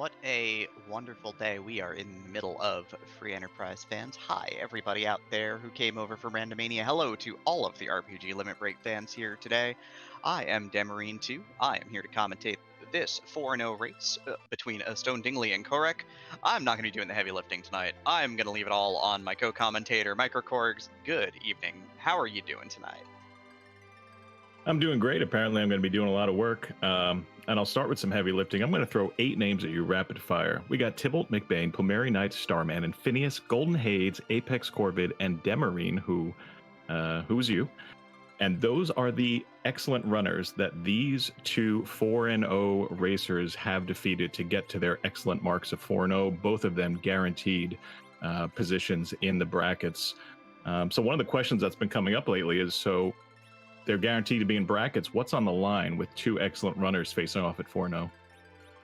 What a wonderful day we are in the middle of, free enterprise fans. Hi, everybody out there who came over from Randomania. Hello to all of the RPG Limit Break fans here today. I am Demarine2. I am here to commentate this 4-0 race between Stone Dingley and Kohrek. I'm not going to be doing the heavy lifting tonight. I'm going to leave it all on my co-commentator, Micro Korgs. Good evening. How are you doing tonight? I'm doing great. Apparently, I'm going to be doing a lot of work. And I'll start with some heavy lifting. I'm going to throw 8 names at you rapid fire. We got Tybalt McBain, Pomeri Knight, Starman, and Phineas, Golden Hades, Apex Corvid, and Demarine, who's you. And those are the excellent runners that these two 4-0 racers have defeated to get to their excellent marks of 4-0, both of them guaranteed positions in the brackets. So one of the questions that's been coming up lately is, so they're guaranteed to be in brackets. What's on the line with two excellent runners facing off at 4-0?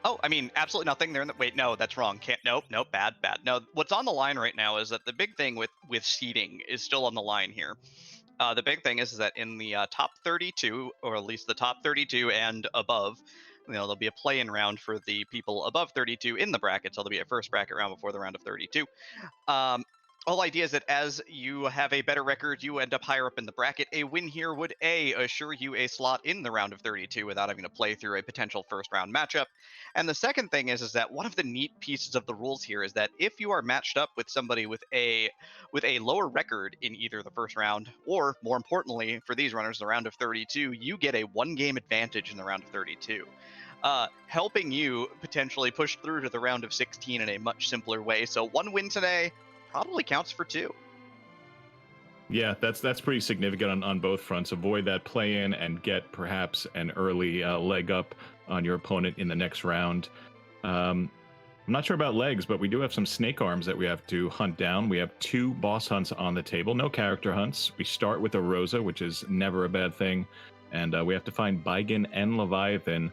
Oh, I mean, absolutely nothing. They're in the wait. No, that's wrong. Can't. Nope. Nope. Bad. Bad. No. What's on the line right now is that the big thing with seeding is still on the line here. The big thing is that in the top 32, or at least the top 32 and above, there'll be a play-in round for the people above 32 in the bracket. So there'll be a first bracket round before the round of 32. Whole idea is that as you have a better record, you end up higher up in the bracket. A win here would assure you a slot in the round of 32 without having to play through a potential first round matchup. And the second thing is that one of the neat pieces of the rules here is that if you are matched up with somebody with a lower record in either the first round, or more importantly for these runners, the round of 32, you get a 1-game advantage in the round of 32. Helping you potentially push through to the round of 16 in a much simpler way. So one win today probably counts for 2. Yeah, that's pretty significant on both fronts. Avoid that play-in and get perhaps an early leg up on your opponent in the next round. I'm not sure about legs, but we do have some snake arms that we have to hunt down. We have 2 boss hunts on the table, no character hunts. We start with a Rosa, which is never a bad thing, and we have to find Bigan and Leviathan,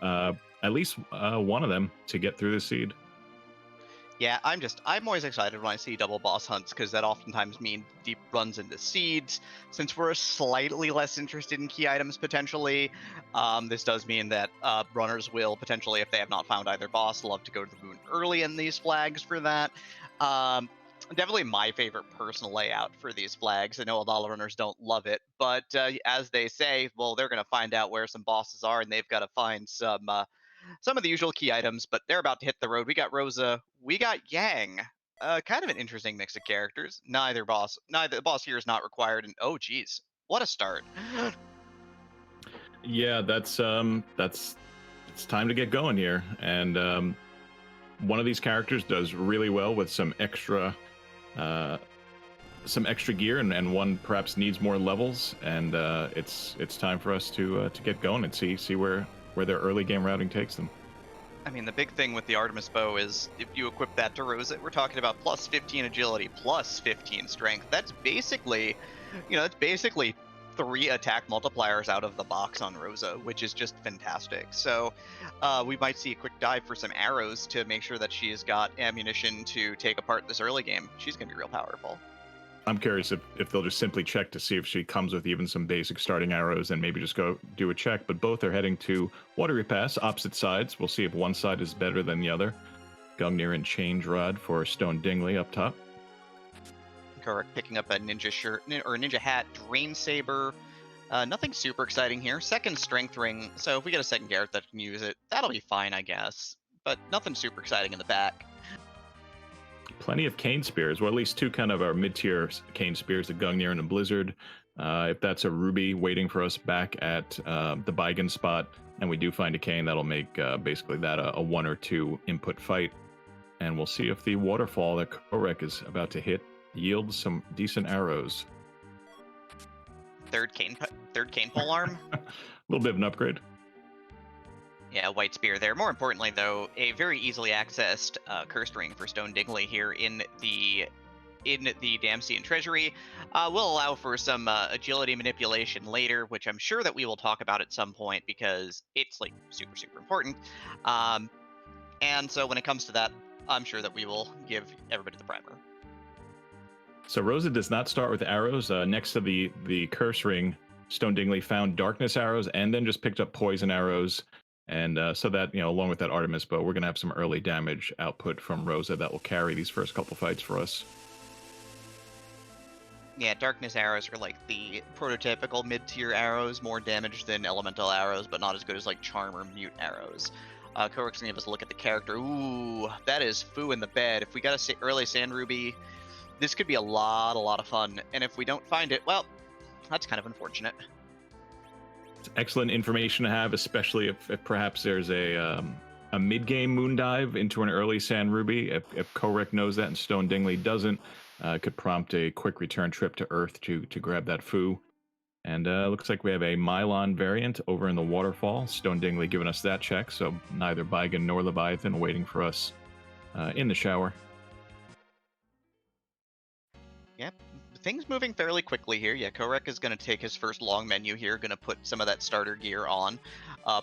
at least one of them, to get through the seed. Yeah, I'm always excited when I see double boss hunts because that oftentimes means deep runs into seeds. Since we're slightly less interested in key items potentially, this does mean that runners will potentially, if they have not found either boss, love to go to the moon early in these flags for that. Definitely my favorite personal layout for these flags. I know a lot of runners don't love it, but as they say, well, they're going to find out where some bosses are, and they've got to find some of the usual key items, but they're about to hit the road. We got Rosa, we got Yang. Kind of an interesting mix of characters. Neither the boss here is not required, and oh geez, what a start. Yeah, that's it's time to get going here, and one of these characters does really well with some extra gear, and one perhaps needs more levels, and it's time for us to get going and see where their early game routing takes them. I mean, the big thing with the Artemis bow is if you equip that to Rosa, we're talking about plus 15 agility, plus 15 strength. That's basically 3 attack multipliers out of the box on Rosa, which is just fantastic. So we might see a quick dive for some arrows to make sure that she's got ammunition to take apart this early game. She's going to be real powerful. I'm curious if they'll just simply check to see if she comes with even some basic starting arrows and maybe just go do a check. But both are heading to Watery Pass, opposite sides. We'll see if one side is better than the other. Gungnir and Change Rod for Stone Dingley up top. Kohrek picking up a ninja shirt or a ninja hat, Drain Saber. Nothing super exciting here. Second strength ring, so if we get a second Garrett that can use it, that'll be fine, I guess. But nothing super exciting in the back. Plenty of cane spears, or at least 2 kind of our mid-tier cane spears, the Gungnir and the Blizzard. If that's a ruby waiting for us back at the Bigan spot, and we do find a cane, that'll make basically that a 1 or 2 input fight. And we'll see if the waterfall that Kohrek is about to hit yields some decent arrows. Third cane pole arm. A little bit of an upgrade. Yeah, white spear there. More importantly, though, a very easily accessed cursed ring for Stone Dingley here in the Damsian Treasury. Will allow for some agility manipulation later, which I'm sure that we will talk about at some point because it's like super, super important. And so when it comes to that, I'm sure that we will give everybody the primer. So Rosa does not start with arrows. Next to the curse ring, Stone Dingley found darkness arrows and then just picked up poison arrows. And so that, along with that Artemis bow, we're going to have some early damage output from Rosa that will carry these first couple fights for us. Yeah, Darkness arrows are like the prototypical mid-tier arrows, more damage than elemental arrows, but not as good as like charm or mute arrows. Kohrek's gonna give us a look at the character. Ooh, that is foo in the bed. If we got a early Sand Ruby, this could be a lot of fun. And if we don't find it, well, that's kind of unfortunate. It's excellent information to have, especially if perhaps there's a mid-game moon dive into an early Sand Ruby. If Kohrek knows that and Stone Dingley doesn't, could prompt a quick return trip to Earth to grab that foo. And looks like we have a Mylon variant over in the waterfall. Stone Dingley giving us that check, so neither Bygon nor Leviathan waiting for us in the shower. Yep, things moving fairly quickly here. Yeah, Kohrek is going to take his first long menu here, going to put some of that starter gear on,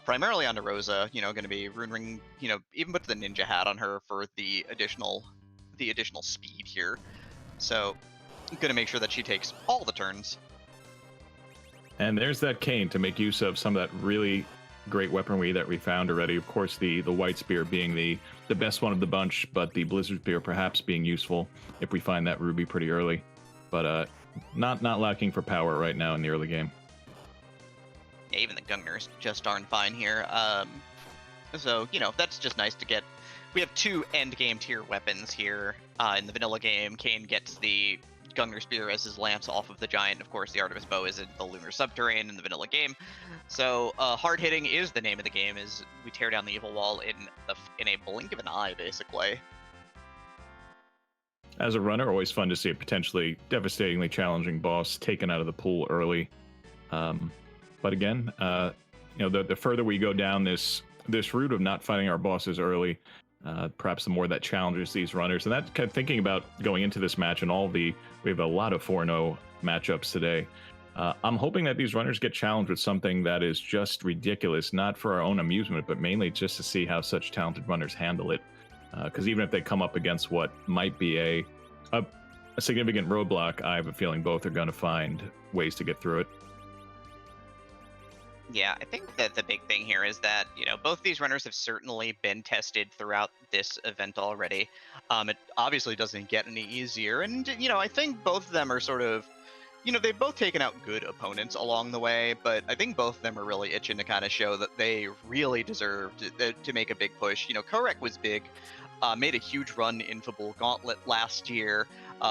primarily onto Rosa. Going to be Rune Ring. Even put the Ninja Hat on her for the additional speed here. So, going to make sure that she takes all the turns. And there's that cane to make use of some of that really great weaponry that we found already. Of course, the White Spear being the best one of the bunch, but the Blizzard Spear perhaps being useful if we find that ruby pretty early. But not lacking for power right now in the early game. Yeah, even the Gungnir's just darn fine here. So, that's just nice to get. We have two end game tier weapons here. In the vanilla game, Kain gets the Gungnir Spear as his lance off of the giant. Of course, the Artemis bow is in the lunar subterrane in the vanilla game. So hard hitting is the name of the game. Is we tear down the evil wall in a blink of an eye, basically. As a runner, always fun to see a potentially devastatingly challenging boss taken out of the pool early. But again, the further we go down this route of not fighting our bosses early, perhaps the more that challenges these runners. And that's kind of thinking about going into this match and we have a lot of 4-0 matchups today. I'm hoping that these runners get challenged with something that is just ridiculous, not for our own amusement, but mainly just to see how such talented runners handle it. Because even if they come up against what might be a significant roadblock, I have a feeling both are going to find ways to get through it. Yeah, I think that the big thing here is that, both these runners have certainly been tested throughout this event already. It obviously doesn't get any easier. And, I think both of them are sort of, they've both taken out good opponents along the way, but I think both of them are really itching to kind of show that they really deserved to make a big push. Kohrek was big, made a huge run in Fabul Gauntlet last year.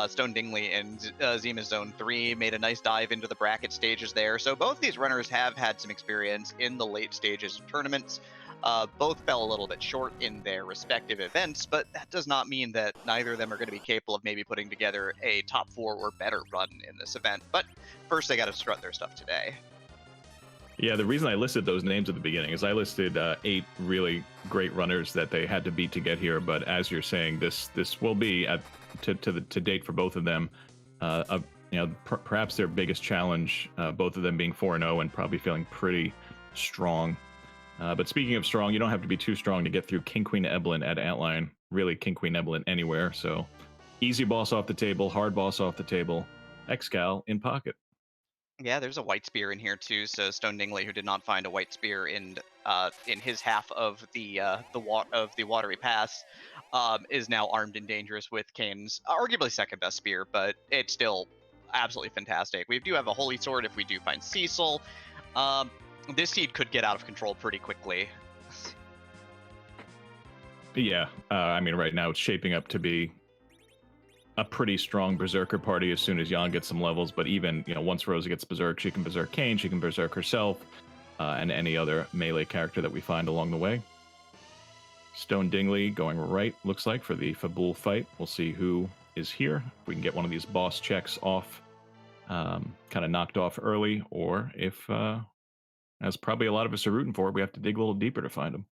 Stone Dingley and Zima Zone 3 made a nice dive into the bracket stages there. So both these runners have had some experience in the late stages of tournaments. Both fell a little bit short in their respective events, but that does not mean that neither of them are going to be capable of maybe putting together a top 4 or better run in this event. But first, they got to strut their stuff today. Yeah, the reason I listed those names at the beginning is I listed 8 really great runners that they had to beat to get here. But as you're saying, this will be to date for both of them, perhaps their biggest challenge. Both of them being 4-0 and probably feeling pretty strong. But speaking of strong, you don't have to be too strong to get through King Queen Evelyn at Antline. Really, King Queen Evelyn anywhere. So easy boss off the table, hard boss off the table. Excal in pocket. Yeah, there's a White Spear in here too. So Stone Dingley, who did not find a White Spear in his half of the Watery Pass, is now armed and dangerous with Kain's arguably second best spear, but it's still absolutely fantastic. We do have a Holy Sword if we do find Cecil. This seed could get out of control pretty quickly. Yeah, right now it's shaping up to be a pretty strong Berserker party as soon as Jan gets some levels, but even, once Rosa gets Berserk, she can Berserk Kain, she can Berserk herself, and any other melee character that we find along the way. Stone Dingley going right, looks like, for the Fabul fight. We'll see who is here. If we can get one of these boss checks off, kind of knocked off early, or if, as probably a lot of us are rooting for, we have to dig a little deeper to find them.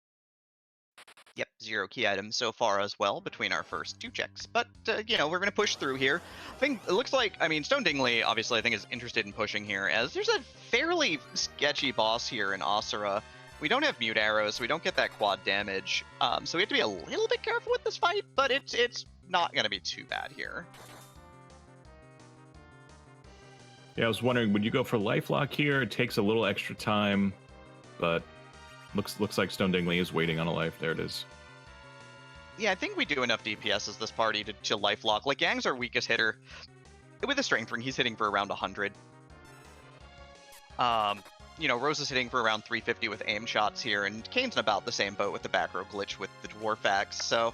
Yep, 0 key items so far as well between our first 2 checks. But, we're going to push through here. I think it looks like, Stone Dingley, obviously, I think is interested in pushing here, as there's a fairly sketchy boss here in Asura. We don't have mute arrows, so we don't get that quad damage. So we have to be a little bit careful with this fight, but it's not going to be too bad here. Yeah, I was wondering, would you go for Lifelock here? It takes a little extra time, but Looks like Stone Dingley is waiting on a life. There it is. Yeah, I think we do enough DPS as this party to life lock. Like, Yang's our weakest hitter. With a strength ring, he's hitting for around 100. You know, Rose is hitting for around 350 with aim shots here, and Kane's in about the same boat with the back row glitch with the Dwarf Axe. So,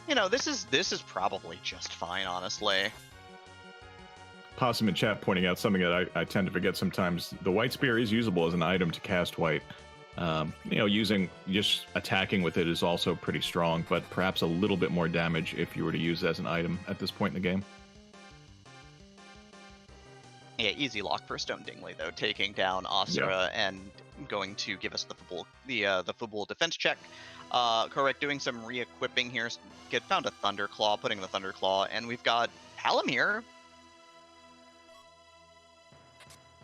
you know, this is probably just fine, honestly. Possum in chat pointing out something that I tend to forget sometimes. The White Spear is usable as an item to cast white. You know, just attacking with it is also pretty strong, but perhaps a little bit more damage if you were to use it as an item at this point in the game. Yeah, easy lock for Stone Dingley though, taking down Asura and going to give us the Fubul defense check. Kohrek doing some re-equipping here. Found a Thunderclaw, putting the Thunderclaw, and we've got Hallam here.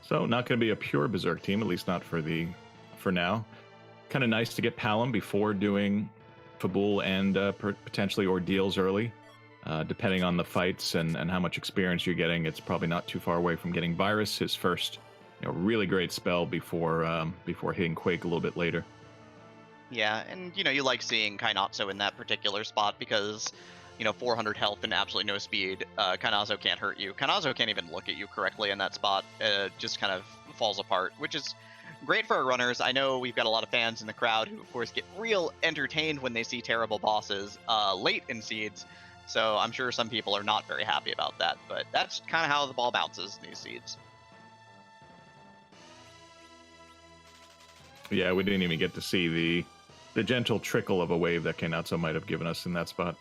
So not going to be a pure Berserk team, at least not for now. Kind of nice to get Palom before doing Fabul and potentially Ordeals early. Depending on the fights and how much experience you're getting, it's probably not too far away from getting Virus, his first really great spell before hitting Quake a little bit later. Yeah, and you like seeing Kainatsu in that particular spot because 400 health and absolutely no speed. Kainazo can't hurt you. Kainazo can't even look at you correctly in that spot. Just kind of falls apart, which is great for our runners. I know we've got a lot of fans in the crowd who, of course, get real entertained when they see terrible bosses late in seeds. So I'm sure some people are not very happy about that, but that's kind of how the ball bounces in these seeds. Yeah, we didn't even get to see the gentle trickle of a wave that Kainatsu might have given us in that spot.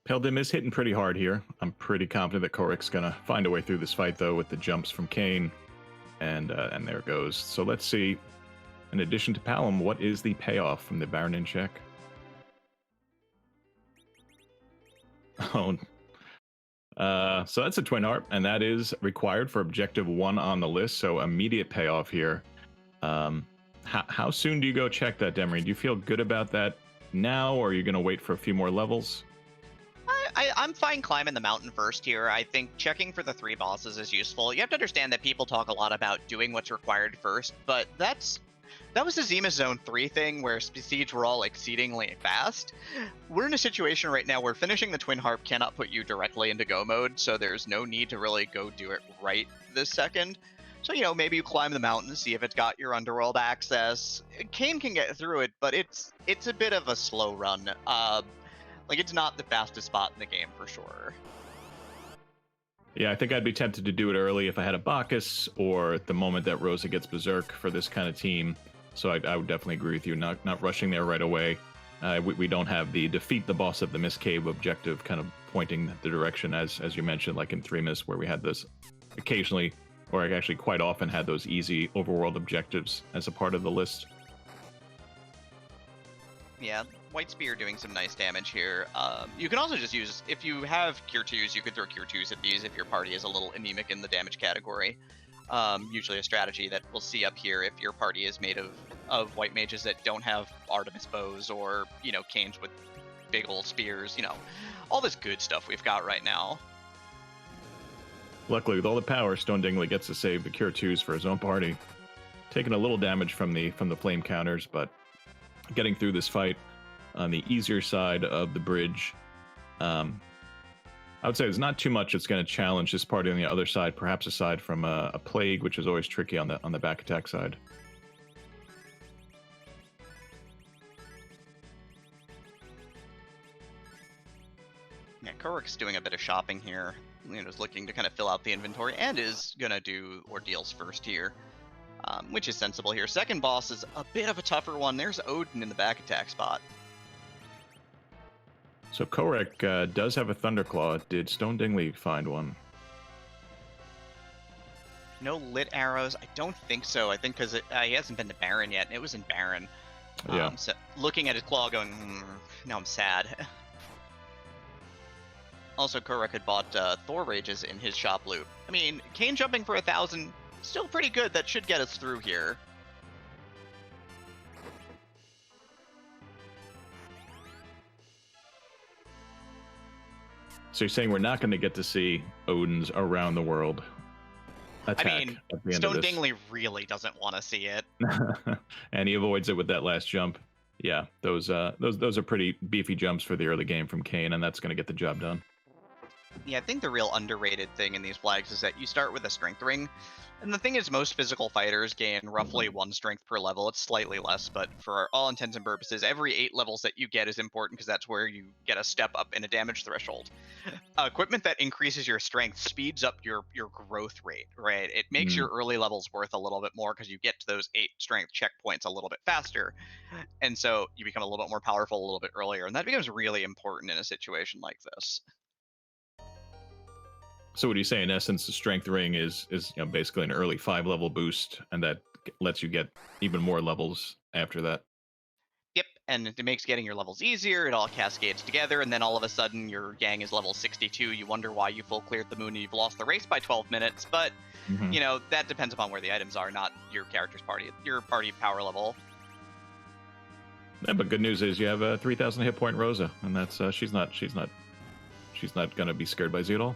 Peldim is hitting pretty hard here. I'm pretty confident that Kohrek's going to find a way through this fight, though, with the jumps from Kane. And there it goes. So let's see, in addition to Palom, what is the payoff from the Baron in check? Oh, so that's a Twin Harp, and that is required for objective 1 on the list, so immediate payoff here. How soon do you go check that, Demery? Do you feel good about that now, or are you going to wait for a few more levels? I'm fine climbing the mountain first here. I think checking for the 3 bosses is useful. You have to understand that people talk a lot about doing what's required first, but that was the Zenith Zone 3 thing where Siege were all exceedingly fast. We're in a situation right now where finishing the Twin Harp cannot put you directly into go mode, so there's no need to really go do it right this second. So, maybe you climb the mountain, see if it's got your underworld access. Kane can get through it, but it's a bit of a slow run. It's not the fastest spot in the game for sure. Yeah, I think I'd be tempted to do it early if I had a Bacchus or at the moment that Rosa gets Berserk for this kind of team. So I would definitely agree with you, not rushing there right away. We don't have the defeat the boss of the Mist Cave objective kind of pointing the direction, as you mentioned, like in 3 Mists, where we had this occasionally, or actually quite often had those easy overworld objectives as a part of the list. Yeah, White Spear doing some nice damage here. You can also just use, if you have Cure 2s, you could throw Cure 2s at these if your party is a little anemic in the damage category. Usually a strategy that we'll see up here if your party is made of white mages that don't have Artemis bows or, canes with big old spears, all this good stuff we've got right now. Luckily, with all the power, Stone Dingley gets to save the Cure 2s for his own party. Taking a little damage from the flame counters, but getting through this fight on the easier side of the bridge. I would say there's not too much that's going to challenge this party on the other side, perhaps aside from a plague, which is always tricky on the back attack side. Yeah, Kohrek's doing a bit of shopping here. Is looking to kind of fill out the inventory and is going to do Ordeals first here, which is sensible here. Second boss is a bit of a tougher one. There's Odin in the back attack spot. So Kohrek does have a Thunderclaw. Did Stone Dingley find one? No lit arrows? I don't think so. I think because he hasn't been to Baron yet, and it was in Baron. Yeah. So looking at his claw going, now I'm sad. Also, Kohrek had bought Thor Rages in his shop loot. I mean, Kane jumping for 1,000, still pretty good. That should get us through here. So you're saying we're not going to get to see Odin's around the world? I attack mean, at the end of Stone this. Dingley really doesn't want to see it. And he avoids it with that last jump. Yeah, those are pretty beefy jumps for the early game from Kane, and that's going to get the job done. Yeah, I think the real underrated thing in these flags is that you start with a strength ring. And the thing is, most physical fighters gain roughly 1 strength per level. It's slightly less, but for all intents and purposes, every 8 levels that you get is important because that's where you get a step up in a damage threshold. Equipment that increases your strength speeds up your growth rate, right? It makes Mm. your early levels worth a little bit more because you get to those 8 strength checkpoints a little bit faster. And so you become a little bit more powerful a little bit earlier. And that becomes really important in a situation like this. So what do you say? In essence, the strength ring is basically an early 5-level boost, and that lets you get even more levels after that. Yep, and it makes getting your levels easier. It all cascades together, and then all of a sudden your gang is level 62. You wonder why you full cleared the moon and you've lost the race by 12 minutes, but Mhm. that depends upon where the items are, not your character's your party power level. Yeah, but good news is you have a 3,000 hit point Rosa, and that's she's not going to be scared by Z at all.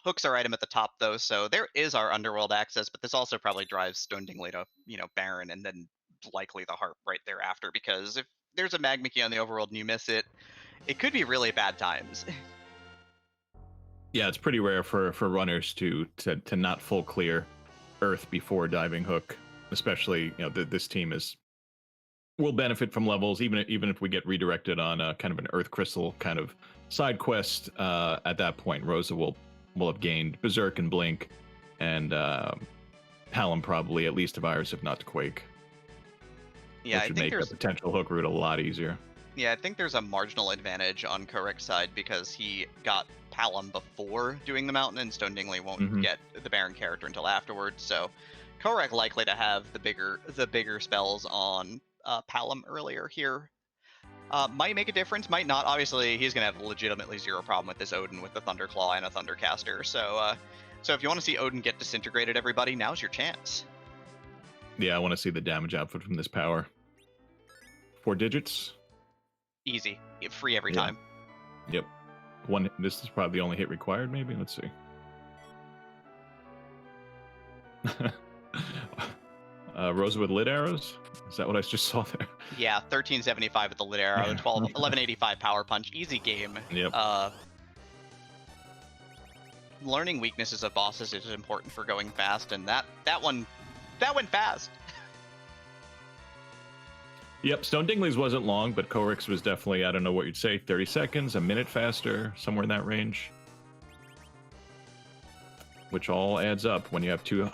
Hooks are item at the top though, so there is our underworld access, but this also probably drives Stone Dingley to Baron, and then likely the Harp right thereafter, because if there's a Magma Key on the overworld and you miss it, it could be really bad times. Yeah, it's pretty rare for runners to not full clear Earth before diving Hook, especially this team will benefit from levels even if we get redirected on a kind of an Earth Crystal kind of side quest. At that point, Rosa will have gained Berserk and Blink, and Palom probably at least to Virus, if not to Quake. Yeah, Which I would think make a there's potential Hook route a lot easier. Yeah, I think there's a marginal advantage on Kohrek's side because he got Palom before doing the mountain, and Stone Dingley won't Mhm. get the Baron character until afterwards. So Kohrek likely to have the bigger spells on Palom earlier here. Might make a difference, might not. Obviously, he's gonna have legitimately zero problem with this Odin with the Thunderclaw and a Thundercaster. So if you want to see Odin get disintegrated, everybody, now's your chance. Yeah, I want to see the damage output from this power. 4 digits. Easy, free every Yeah. time. Yep. This is probably the only hit required, maybe. Let's see. Rosa with lit arrows? Is that what I just saw there? Yeah, 1375 with the lit arrow, 1185 power punch, easy game. Yep. Learning weaknesses of bosses is important for going fast, and that went fast. Yep, Stone Dingley's wasn't long, but Kohrek's was definitely, I don't know what you'd say, 30 seconds, a minute faster, somewhere in that range. Which all adds up when you have two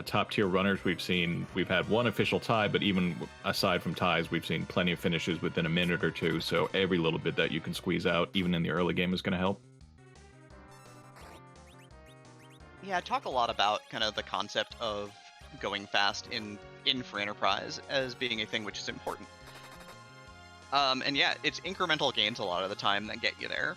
top-tier runners. We've had one official tie, but even aside from ties, we've seen plenty of finishes within a minute or two, so every little bit that you can squeeze out, even in the early game, is going to help. Yeah, I talk a lot about kind of the concept of going fast in Free Enterprise as being a thing which is important. And yeah, it's incremental gains a lot of the time that get you there.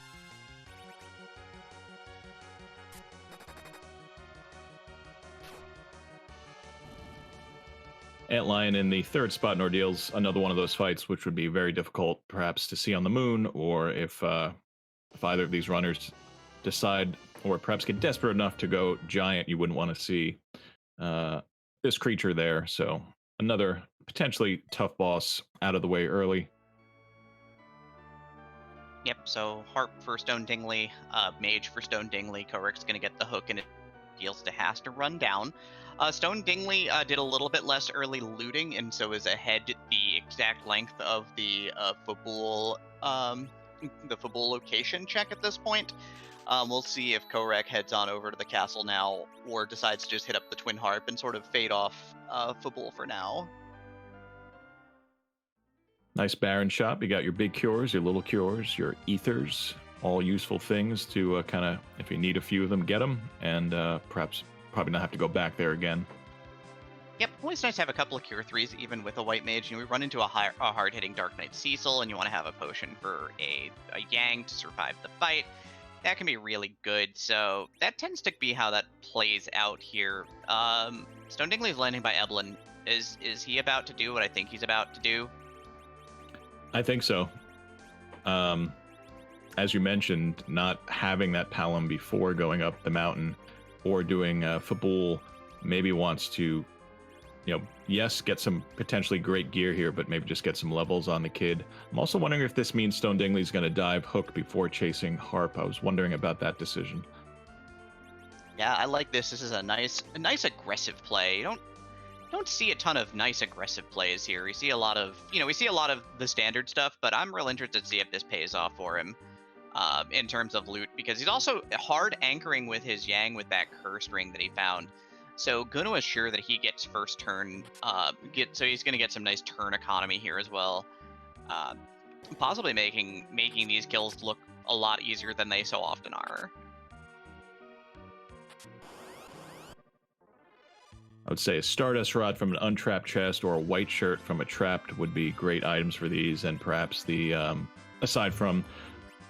Antlion in the third spot in Ordeal's another one of those fights which would be very difficult perhaps to see on the moon, or if either of these runners decide or perhaps get desperate enough to go giant, you wouldn't want to see this creature there. So another potentially tough boss out of the way early. Yep, so Harp for Stone Dingley, Mage for Stone Dingley. Kohrek's going to get the hook, and it deals to has to run down. Stone Dingley did a little bit less early looting, and so is ahead the exact length of the Fabul location check at this point. We'll see if Kohrek heads on over to the castle now, or decides to just hit up the Twin Harp and sort of fade off Fabul for now. Nice Baron shop. You got your big cures, your little cures, your ethers, all useful things to kind of, if you need a few of them, get them, and perhaps probably not have to go back there again. Yep, always nice to have a couple of Cure 3s, even with a White Mage. We run into a hard-hitting Dark Knight Cecil, and you want to have a potion for a Yang to survive the fight. That can be really good, so that tends to be how that plays out here. Stone Dingley is landing by Eblin. Is he about to do what I think he's about to do? I think so. as you mentioned, not having that Palom before going up the mountain or doing Fabul maybe wants to, yes, get some potentially great gear here, but maybe just get some levels on the kid. I'm also wondering if this means Stone Dingley's going to dive Hook before chasing Harp. I was wondering about that decision. Yeah, I like this. This is a nice aggressive play. You don't see a ton of nice aggressive plays here. We see a lot of, we see a lot of the standard stuff, but I'm real interested to see if this pays off for him in terms of loot, because he's also hard anchoring with his Yang with that cursed ring that he found. So going to assure that he gets first turn, so he's going to get some nice turn economy here as well. Possibly making these kills look a lot easier than they so often are. I would say a Stardust Rod from an untrapped chest or a White Shirt from a trapped would be great items for these, and perhaps the, aside from,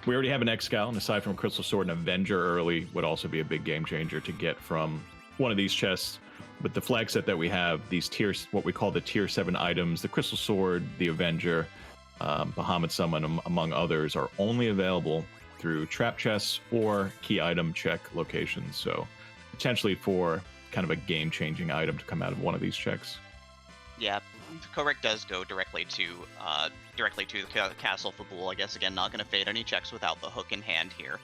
we already have an X-Scout, and aside from Crystal Sword, an Avenger early would also be a big game changer to get from one of these chests. With the flag set that we have, these tiers, what we call the tier 7 items, the Crystal Sword, the Avenger, Bahamut Summon, among others, are only available through trap chests or key item check locations. So potentially for kind of a game-changing item to come out of one of these checks. Yeah, Kohrek does go directly to the Castle Fabul. I guess, again, not going to fade any checks without the Hook in hand here.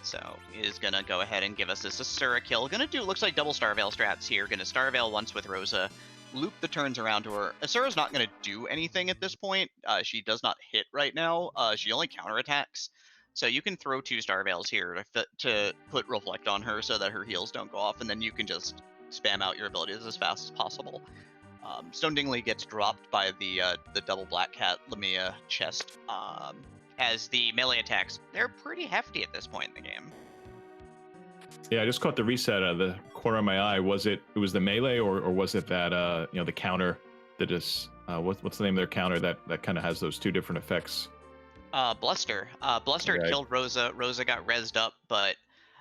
So is going to go ahead and give us this Asura kill. Going to do, looks like double Starveil strats here. Going to Starveil once with Rosa, loop the turns around to her. Asura's not going to do anything at this point. She does not hit right now. She only counterattacks. So you can throw 2 Starveils here to put Reflect on her so that her heals don't go off, and then you can just spam out your abilities as fast as possible. Stone Dingley gets dropped by the double Black Cat Lamia chest. As the melee attacks, they're pretty hefty at this point in the game. Yeah, I just caught the reset out of the corner of my eye. Was it was the melee, or was it that the counter that is what's the name of their counter that kind of has those 2 different effects? Bluster. Bluster Right. killed Rosa. Rosa got rezzed up, but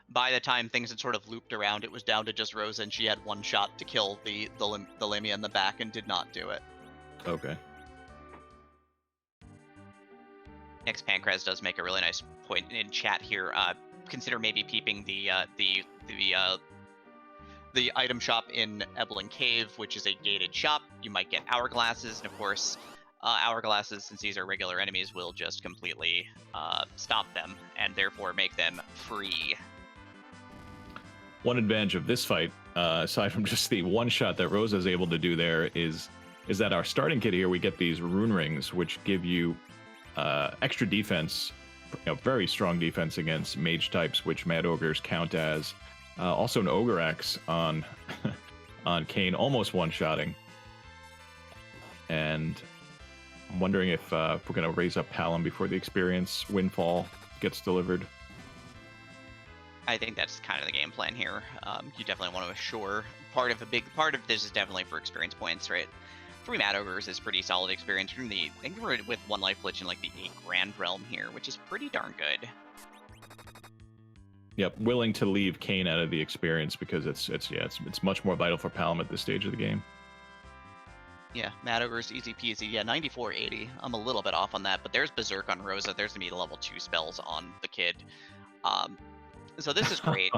by the time things had sort of looped around, it was down to just Rosa, and she had one shot to kill the Lamia in the back and did not do it. Okay. Next, Pancraz does make a really nice point in chat here. Consider maybe peeping the item shop in Ebelin Cave, which is a gated shop. You might get hourglasses, and of course, hourglasses, since these are regular enemies, will just completely stop them and therefore make them free. One advantage of this fight, aside from just the one shot that Rosa is able to do there, is that our starting kit here, we get these rune rings, which give you extra defense, very strong defense against mage types, which Mad Ogres count as. Also an Ogre Axe on on Kayn, almost one-shotting. And I'm wondering if we're going to raise up Palom before the experience windfall gets delivered. I think that's kind of the game plan here. You definitely want to assure part of this is definitely for experience points, right? 3 Mad Ogres is pretty solid experience from I think we're with 1 life glitch in like the 8 Grand Realm here, which is pretty darn good. Yep, willing to leave Kayn out of the experience because it's much more vital for Palom at this stage of the game. Yeah, Mad Ogre's easy peasy. Yeah, 9480. I'm a little bit off on that, but there's Berserk on Rosa. There's gonna be level 2 spells on the kid. So this is great.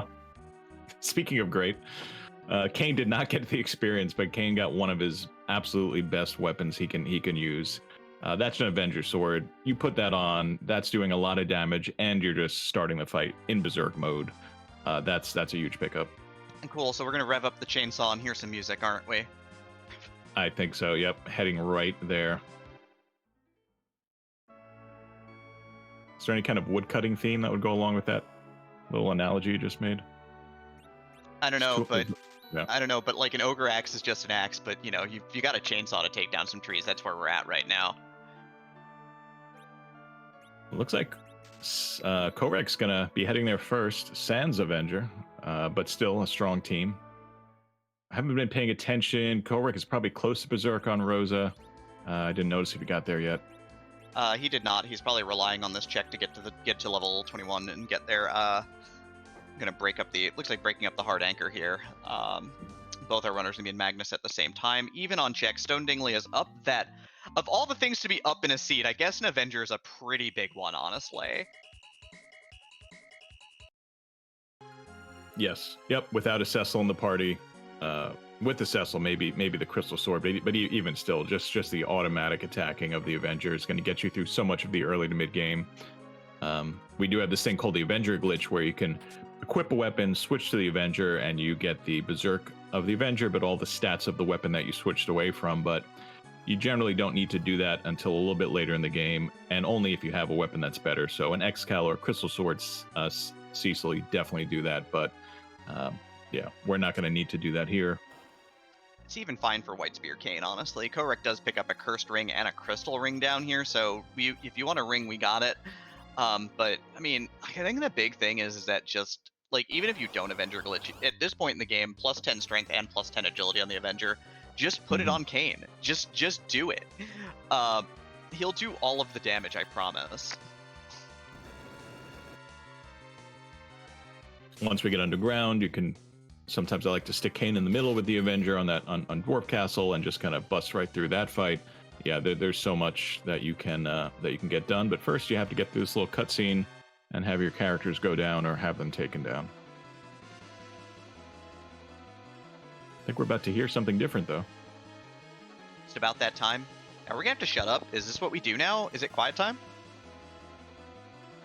Speaking of great, Kayn did not get the experience, but Kayn got one of his absolutely best weapons he can use. That's an Avenger Sword. You put that on, that's doing a lot of damage, and you're just starting the fight in Berserk mode. That's a huge pickup. Cool, so we're going to rev up the chainsaw and hear some music, aren't we? I think so, yep. Heading right there. Is there any kind of woodcutting theme that would go along with that little analogy you just made? I don't know, but yeah. I don't know, but like an ogre axe is just an axe, but you got a chainsaw to take down some trees. That's where we're at right now. It looks like Kohrek's gonna be heading there first. Sans Avenger, but still a strong team. I haven't been paying attention. Kohrek is probably close to Berserk on Rosa. I didn't notice if he got there yet. He did not. He's probably relying on this check to get to level 21 and get there. Gonna break up looks like breaking up the hard anchor here. Both our runners gonna be in Magnus at the same time. Even on check, Stone Dingley is up that. Of all the things to be up in a seed, I guess an Avenger is a pretty big one, honestly. Yes. Yep. Without a Cecil in the party, with the Cecil, maybe the Crystal Sword, but even still, just the automatic attacking of the Avenger is going to get you through so much of the early to mid game. We do have this thing called the Avenger glitch, where you can equip a weapon, switch to the Avenger, and you get the Berserk of the Avenger, but all the stats of the weapon that you switched away from. But you generally don't need to do that until a little bit later in the game, and only if you have a weapon that's better. So an Excal or Crystal Sword Cecil, you definitely do that, but yeah, we're not going to need to do that here. It's even fine for White Spear Kane, honestly. Kohrek does pick up a Cursed Ring and a Crystal Ring down here, so if you want a ring, we got it. But, I mean, I think the big thing is that just, like, even if you don't Avenger glitch, at this point in the game, plus 10 strength and plus 10 agility on the Avenger, just put it on Kane. Just do it. He'll do all of the damage, I promise. Once we get underground, you can... Sometimes I like to stick Kane in the middle with the Avenger on Dwarf Castle and just kind of bust right through that fight. Yeah, there's so much that you can get done. But first, you have to get through this little cutscene and have your characters go down or have them taken down. I think we're about to hear something different, though. It's about that time. Are we gonna have to shut up? Is this what we do now? Is it quiet time?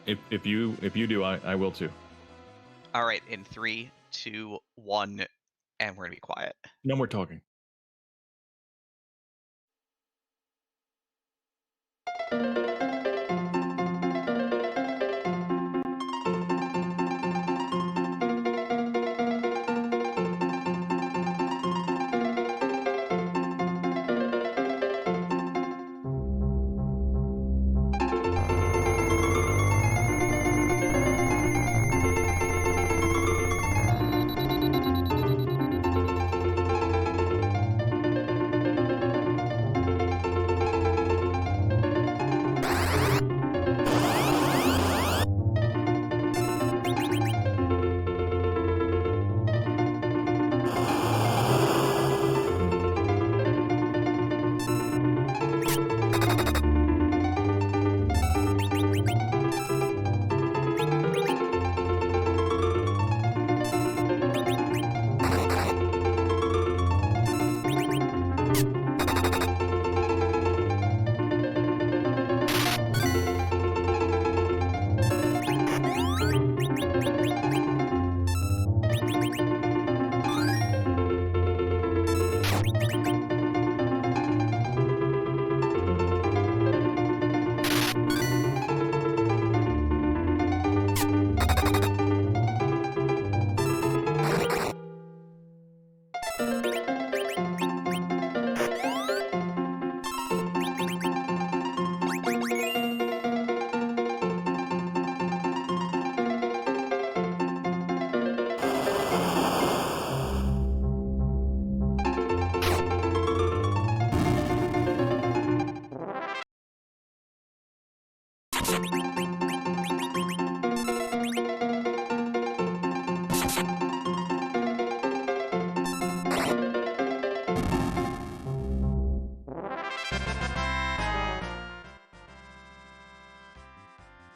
If you do, I will too. All right, in 3, 2, 1, and we're gonna be quiet. No more talking.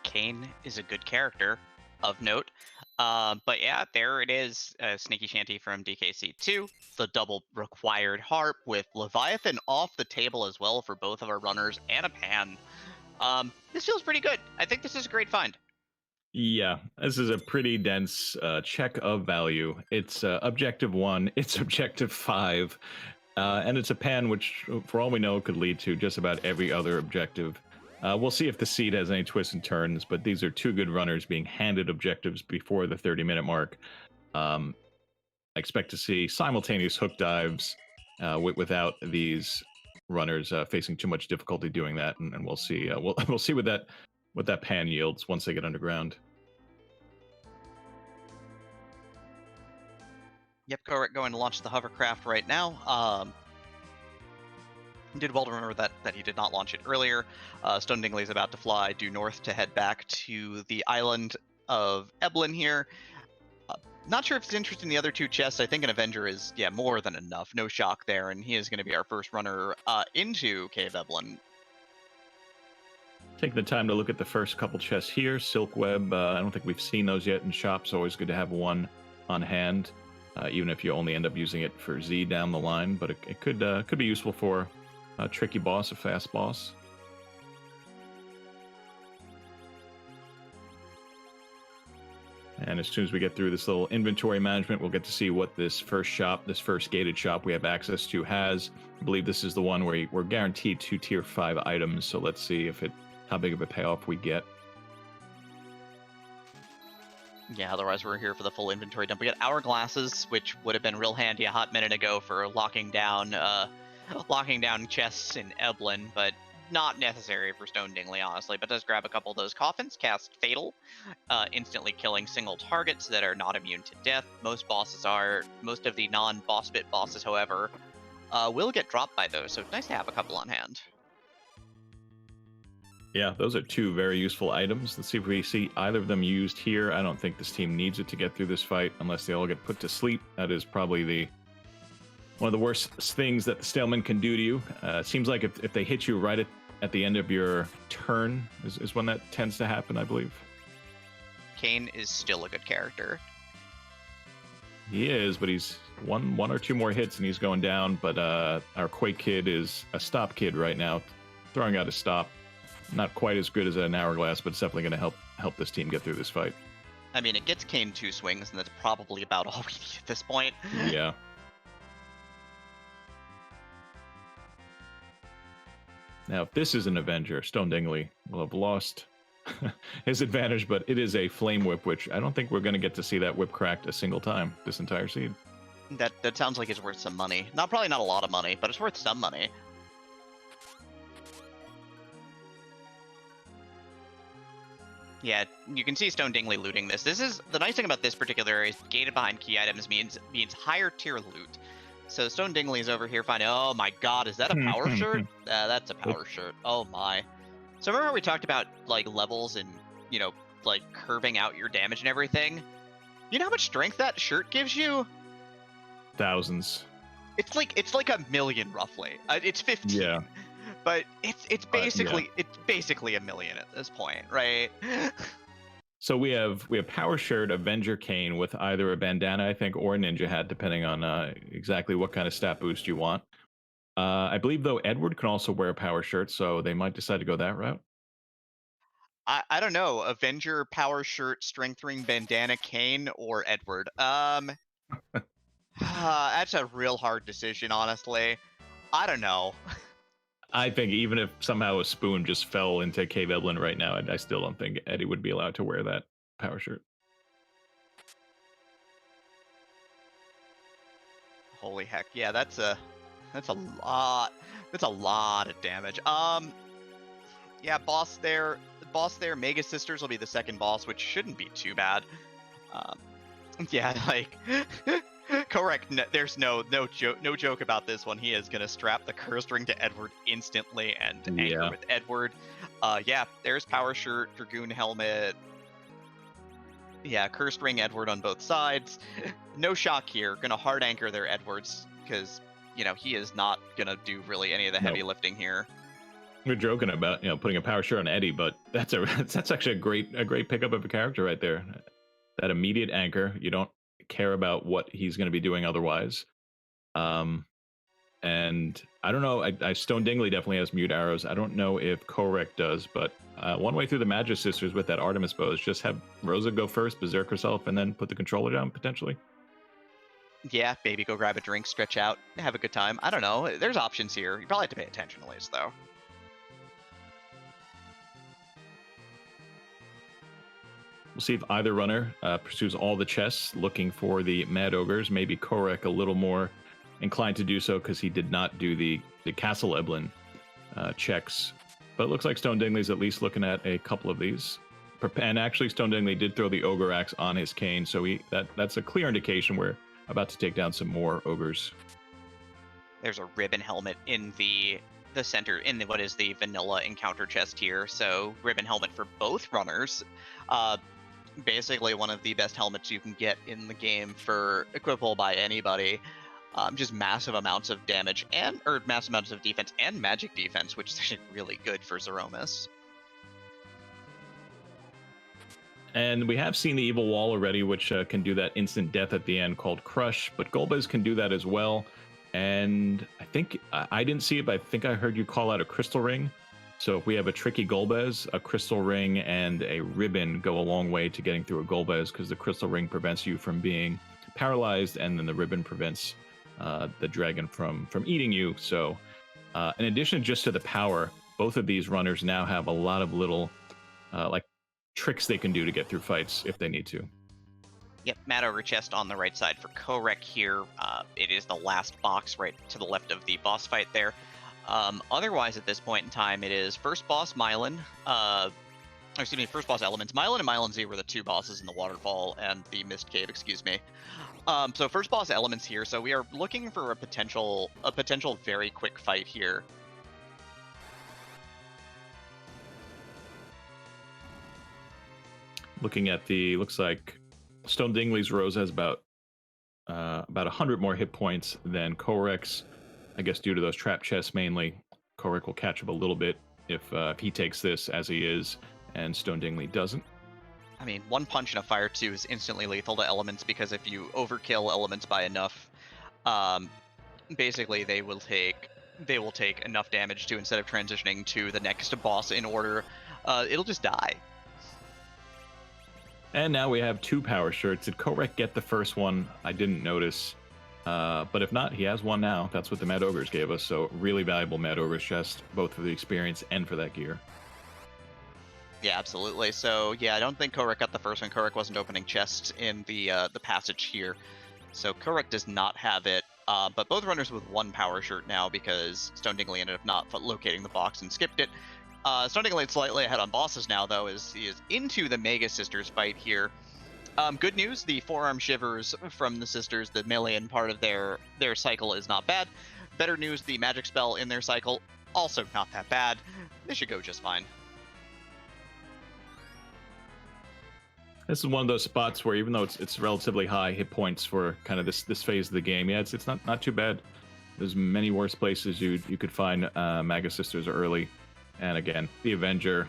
Kane is a good character of note. But yeah, there it is. Sneaky Shanty from DKC2. The double required harp with Leviathan off the table as well for both of our runners and a pan. This feels pretty good. I think this is a great find. Yeah, this is a pretty dense check of value. It's objective 1, it's objective 5, and it's a pan which, for all we know, could lead to just about every other objective. We'll see if the seed has any twists and turns, but these are two good runners being handed objectives before the 30-minute mark. I expect to see simultaneous hook dives without these runners facing too much difficulty doing that, and we'll see. We'll see what that pan yields once they get underground. Yep, Kohrek going to launch the hovercraft right now. Did well to remember that he did not launch it earlier. Stone Dingley is about to fly due north to head back to the island of Eblin here. Not sure if he's interested in the other two chests. I think an Avenger is, more than enough. No shock there, and he is going to be our first runner into Cave Eblin. Take the time to look at the first couple chests here. Silk Web, I don't think we've seen those yet in shops. Always good to have one. on hand, even if you only end up using it for Z down the line. But it could be useful for a tricky boss, a fast boss. And as soon as we get through this little inventory management, we'll get to see what this first shop, this first gated shop we have access to has. I believe this is the one where we're guaranteed 2 tier 5 items. So let's see how big of a payoff we get. Yeah, otherwise we're here for the full inventory dump. We got hourglasses, which would have been real handy a hot minute ago for locking down chests in Eblin, but not necessary for Stone Dingley, honestly. But does grab a couple of those coffins, cast Fatal, instantly killing single targets that are not immune to death. Most bosses are. Most of the non-boss bit bosses, however, will get dropped by those, so it's nice to have a couple on hand. Yeah, those are 2 very useful items. Let's see if we see either of them used here. I don't think this team needs it to get through this fight unless they all get put to sleep. That is probably one of the worst things that the Staleman can do to you. Seems like if they hit you right at the end of your turn is when that tends to happen, I believe. Kane is still a good character. He is, but he's one or 2 more hits and he's going down. But our Quake kid is a stop kid right now, throwing out a stop. Not quite as good as an hourglass, but it's definitely going to help this team get through this fight. I mean, it gets Kane 2 swings, and that's probably about all we need at this point. Yeah. Now, if this is an Avenger, Stone Dingley will have lost his advantage, but it is a Flame Whip, which I don't think we're going to get to see that whip cracked a single time this entire seed. That sounds like it's worth some money. Probably not a lot of money, but it's worth some money. Yeah, you can see Stone Dingley looting this. This is the nice thing about this particular area is gated behind key items means higher tier loot. So Stone Dingley is over here finding, oh my god, is that a power shirt? That's a power shirt. Oh my. So remember how we talked about like levels and, like curving out your damage and everything? You know how much strength that shirt gives you? Thousands. It's like 1,000,000 roughly. It's 15. Yeah. But it's basically $1 million at this point, right? So we have Power Shirt, Avenger Kane with either a bandana, I think, or a ninja hat, depending on exactly what kind of stat boost you want. I believe, though, Edward can also wear a Power Shirt, so they might decide to go that route. I don't know. Avenger, Power Shirt, Strength Ring, Bandana, Kane, or Edward. That's a real hard decision, honestly. I don't know. I think even if somehow a spoon just fell into Cave Evelyn right now, I still don't think Eddie would be allowed to wear that Power Shirt. Holy heck. Yeah, that's a lot. That's a lot of damage. Yeah, boss there, Mega Sisters will be the second boss, which shouldn't be too bad. Yeah, like Kohrek, there's no joke about this one. He is gonna strap the cursed ring to Edward instantly and anchor with Edward. Yeah, there's Power Shirt, Dragoon Helmet. Yeah, cursed ring Edward on both sides. No shock here. Gonna hard anchor their Edwards because he is not gonna do really any of the heavy lifting here. We're joking about putting a Power Shirt on Eddie, but that's actually a great pickup of a character right there. That immediate anchor. You don't care about what he's going to be doing otherwise. And I don't know. I Stone Dingley definitely has mute arrows. I don't know if Kohrek does, but one way through the Magic Sisters with that Artemis bow is just have Rosa go first, berserk herself, and then put the controller down potentially. Yeah, maybe go grab a drink, stretch out, have a good time. I don't know. There's options here. You probably have to pay attention at least, though. We'll see if either runner pursues all the chests looking for the Mad Ogres. Maybe Kohrek a little more inclined to do so because he did not do the Castle Eblin checks. But it looks like Stone Dingley's at least looking at a couple of these. And actually, Stone Dingley did throw the Ogre Axe on his cane, so that's a clear indication we're about to take down some more Ogres. There's a ribbon helmet in the center, in what is the vanilla encounter chest here. So ribbon helmet for both runners. Basically one of the best helmets you can get in the game for equipable by anybody. Just massive amounts of damage or massive amounts of defense and magic defense, which is actually really good for Zeromus. And we have seen the evil wall already, which can do that instant death at the end called Crush, but Golbez can do that as well. And I think I didn't see it, but I think I heard you call out a crystal ring. So if we have a tricky Golbez, a crystal ring and a ribbon go a long way to getting through a Golbez, because the crystal ring prevents you from being paralyzed, and then the ribbon prevents the dragon from eating you. So in addition just to the power, both of these runners now have a lot of little like tricks they can do to get through fights if they need to. Yep, Mad Ogre Chest on the right side for Kohrek here. It is the last box right to the left of the boss fight there. Otherwise, at this point in time, it is first boss Mylan. First boss Elements. Mylan and Mylan Z were the two bosses in the Waterfall and the Mist Cave, excuse me. So first boss Elements here. So we are looking for a potential very quick fight here. Looking at looks like Stone Dingley's Rosa has about 100 more hit points than Kohrek's. I guess due to those trap chests mainly. Kohrek will catch up a little bit if he takes this as he is, and Stone Dingley doesn't. I mean, one punch and a fire 2 is instantly lethal to elements, because if you overkill elements by enough, basically they will take enough damage to, instead of transitioning to the next boss in order, it'll just die. And now we have two power shirts. Did Kohrek get the first one? I didn't notice. But if not, he has one now. That's what the Mad Ogres gave us. So really valuable Mad Ogres chest, both for the experience and for that gear. Yeah, absolutely. So yeah, I don't think Kohrek got the first one. Kohrek wasn't opening chests in the passage here. So Kohrek does not have it. But both runners with one power shirt now, because Stone Dingley ended up not locating the box and skipped it. Stone Dingley slightly ahead on bosses now, though, as he is into the Mega Sisters fight here. Good news, the forearm shivers from the sisters, the Melian part of their cycle, is not bad. Better news, the magic spell in their cycle, also not that bad. They should go just fine. This is one of those spots where, even though it's relatively high hit points for kind of this phase of the game, yeah, it's not too bad. There's many worse places you could find Mega Sisters early. And again, the Avenger.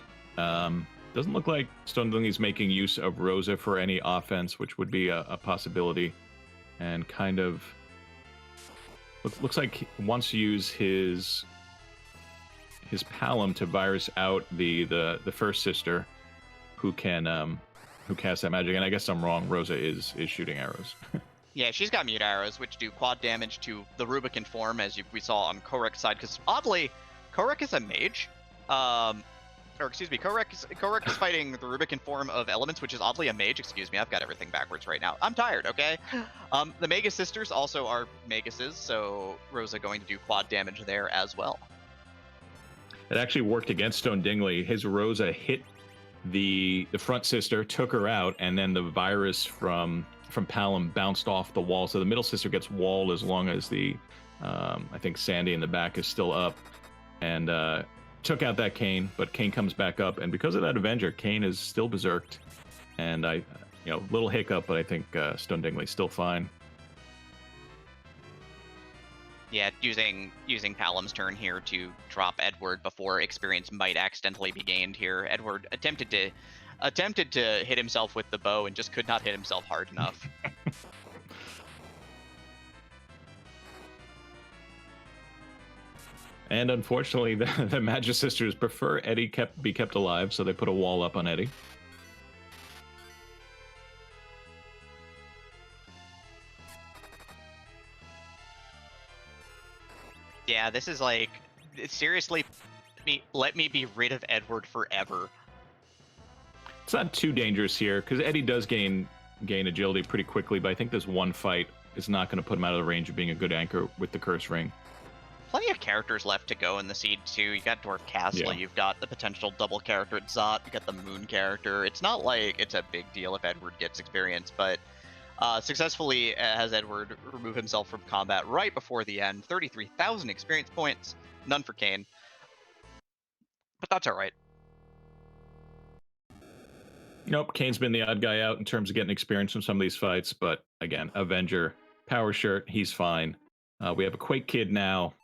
Doesn't look like Stone Dingley's making use of Rosa for any offense, which would be a possibility. And kind of looks like he wants to use his Palom to virus out the first sister, who casts that magic. And I guess I'm wrong. Rosa is shooting arrows. Yeah, she's got mute arrows, which do quad damage to the Rubicon form, as we saw on Kohrek's side. Because oddly, Kohrek is a mage. Kohrek is fighting the Rubicon form of elements, which is oddly a mage. Excuse me, I've got everything backwards right now. I'm tired, okay? The Mega Sisters also are Maguses, so Rosa going to do quad damage there as well. It actually worked against Stone Dingley. His Rosa hit the front sister, took her out, and then the virus from Palom bounced off the wall. So the middle sister gets walled as long as the I think Sandy in the back is still up. And took out that Kane, but Kane comes back up, and because of that Avenger, Kane is still berserked. And little hiccup, but I think Stone Dingley's still fine. Yeah, using Palom's turn here to drop Edward before experience might accidentally be gained here. Edward attempted to hit himself with the bow and just could not hit himself hard enough. And unfortunately, the Magic Sisters prefer Eddie be kept alive, so they put a wall up on Eddie. Yeah, this is like, seriously, let me be rid of Edward forever. It's not too dangerous here, because Eddie does gain agility pretty quickly, but I think this one fight is not going to put him out of the range of being a good anchor with the Curse Ring. Plenty of characters left to go in the seed too. You got Dwarf Castle, Yeah. You've got the potential double character at Zot, you got the Moon character. It's not like it's a big deal if Edward gets experience, but successfully has Edward remove himself from combat right before the end. 33,000 experience points, none for Kane. But that's alright. Nope, Kane's been the odd guy out in terms of getting experience from some of these fights, but again, Avenger, Power Shirt, he's fine. We have a Quake Kid now.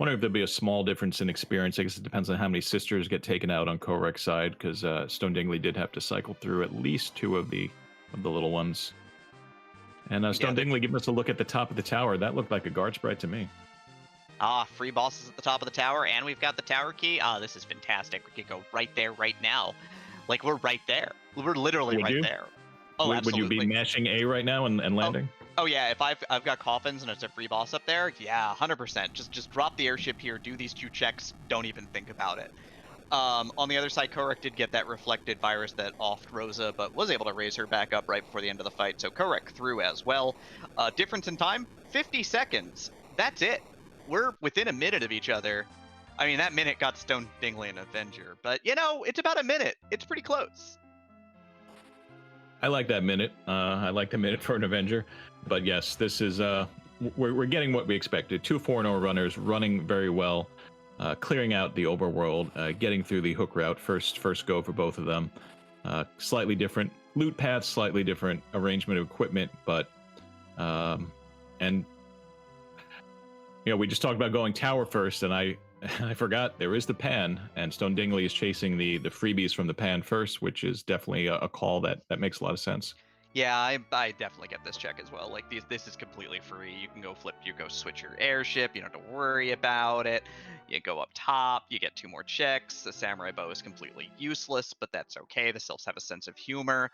Wonder if there'll be a small difference in experience. I guess it depends on how many sisters get taken out on Kohrek's side, because Stone Dingley did have to cycle through at least two of the little ones. And Yeah, Stone Dingley giving us a look at the top of the tower. That looked like a guard sprite to me. free bosses at the top of the tower, and we've got the tower key. This is fantastic. We could go right there, right now. Like, we're right there. We're literally Would right you? there. Oh, Would you absolutely. be mashing A right now and landing? Oh yeah, if I've got coffins and it's a free boss up there, yeah, 100%. Just drop the airship here, do these 2 checks, don't even think about it. On the other side, Kohrek did get that reflected virus that offed Rosa, but was able to raise her back up right before the end of the fight, so Kohrek through as well. Difference in time, 50 seconds. That's it. We're within a minute of each other. I mean, that minute got Stone Dingley an Avenger, but you know, it's about a minute. It's pretty close. I like that minute. I like the minute for an Avenger. But yes, this is we're getting what we expected. 2 4-0 runners running very well, clearing out the overworld, getting through the hook route. First go for both of them. Slightly different loot paths, slightly different arrangement of equipment, but and we just talked about going tower first, and I forgot there is the pan, and Stone Dingley is chasing the freebies from the pan first, which is definitely a call that makes a lot of sense. Yeah, I definitely get this check as well. Like, this is completely free. You can go switch your airship. You don't have to worry about it. You go up top. You get 2 more checks. The samurai bow is completely useless, but that's okay. The sylphs have a sense of humor.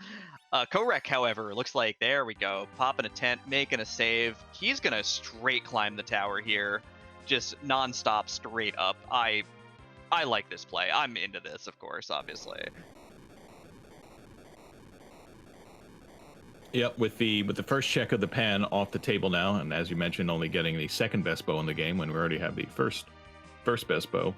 Kohrek, however, looks like, there we go, popping a tent, making a save. He's gonna straight climb the tower here, just nonstop, straight up. I like this play. I'm into this, of course, obviously. Yep, with the first check of the pan off the table now, and as you mentioned, only getting the second best bow in the game when we already have the first best bow.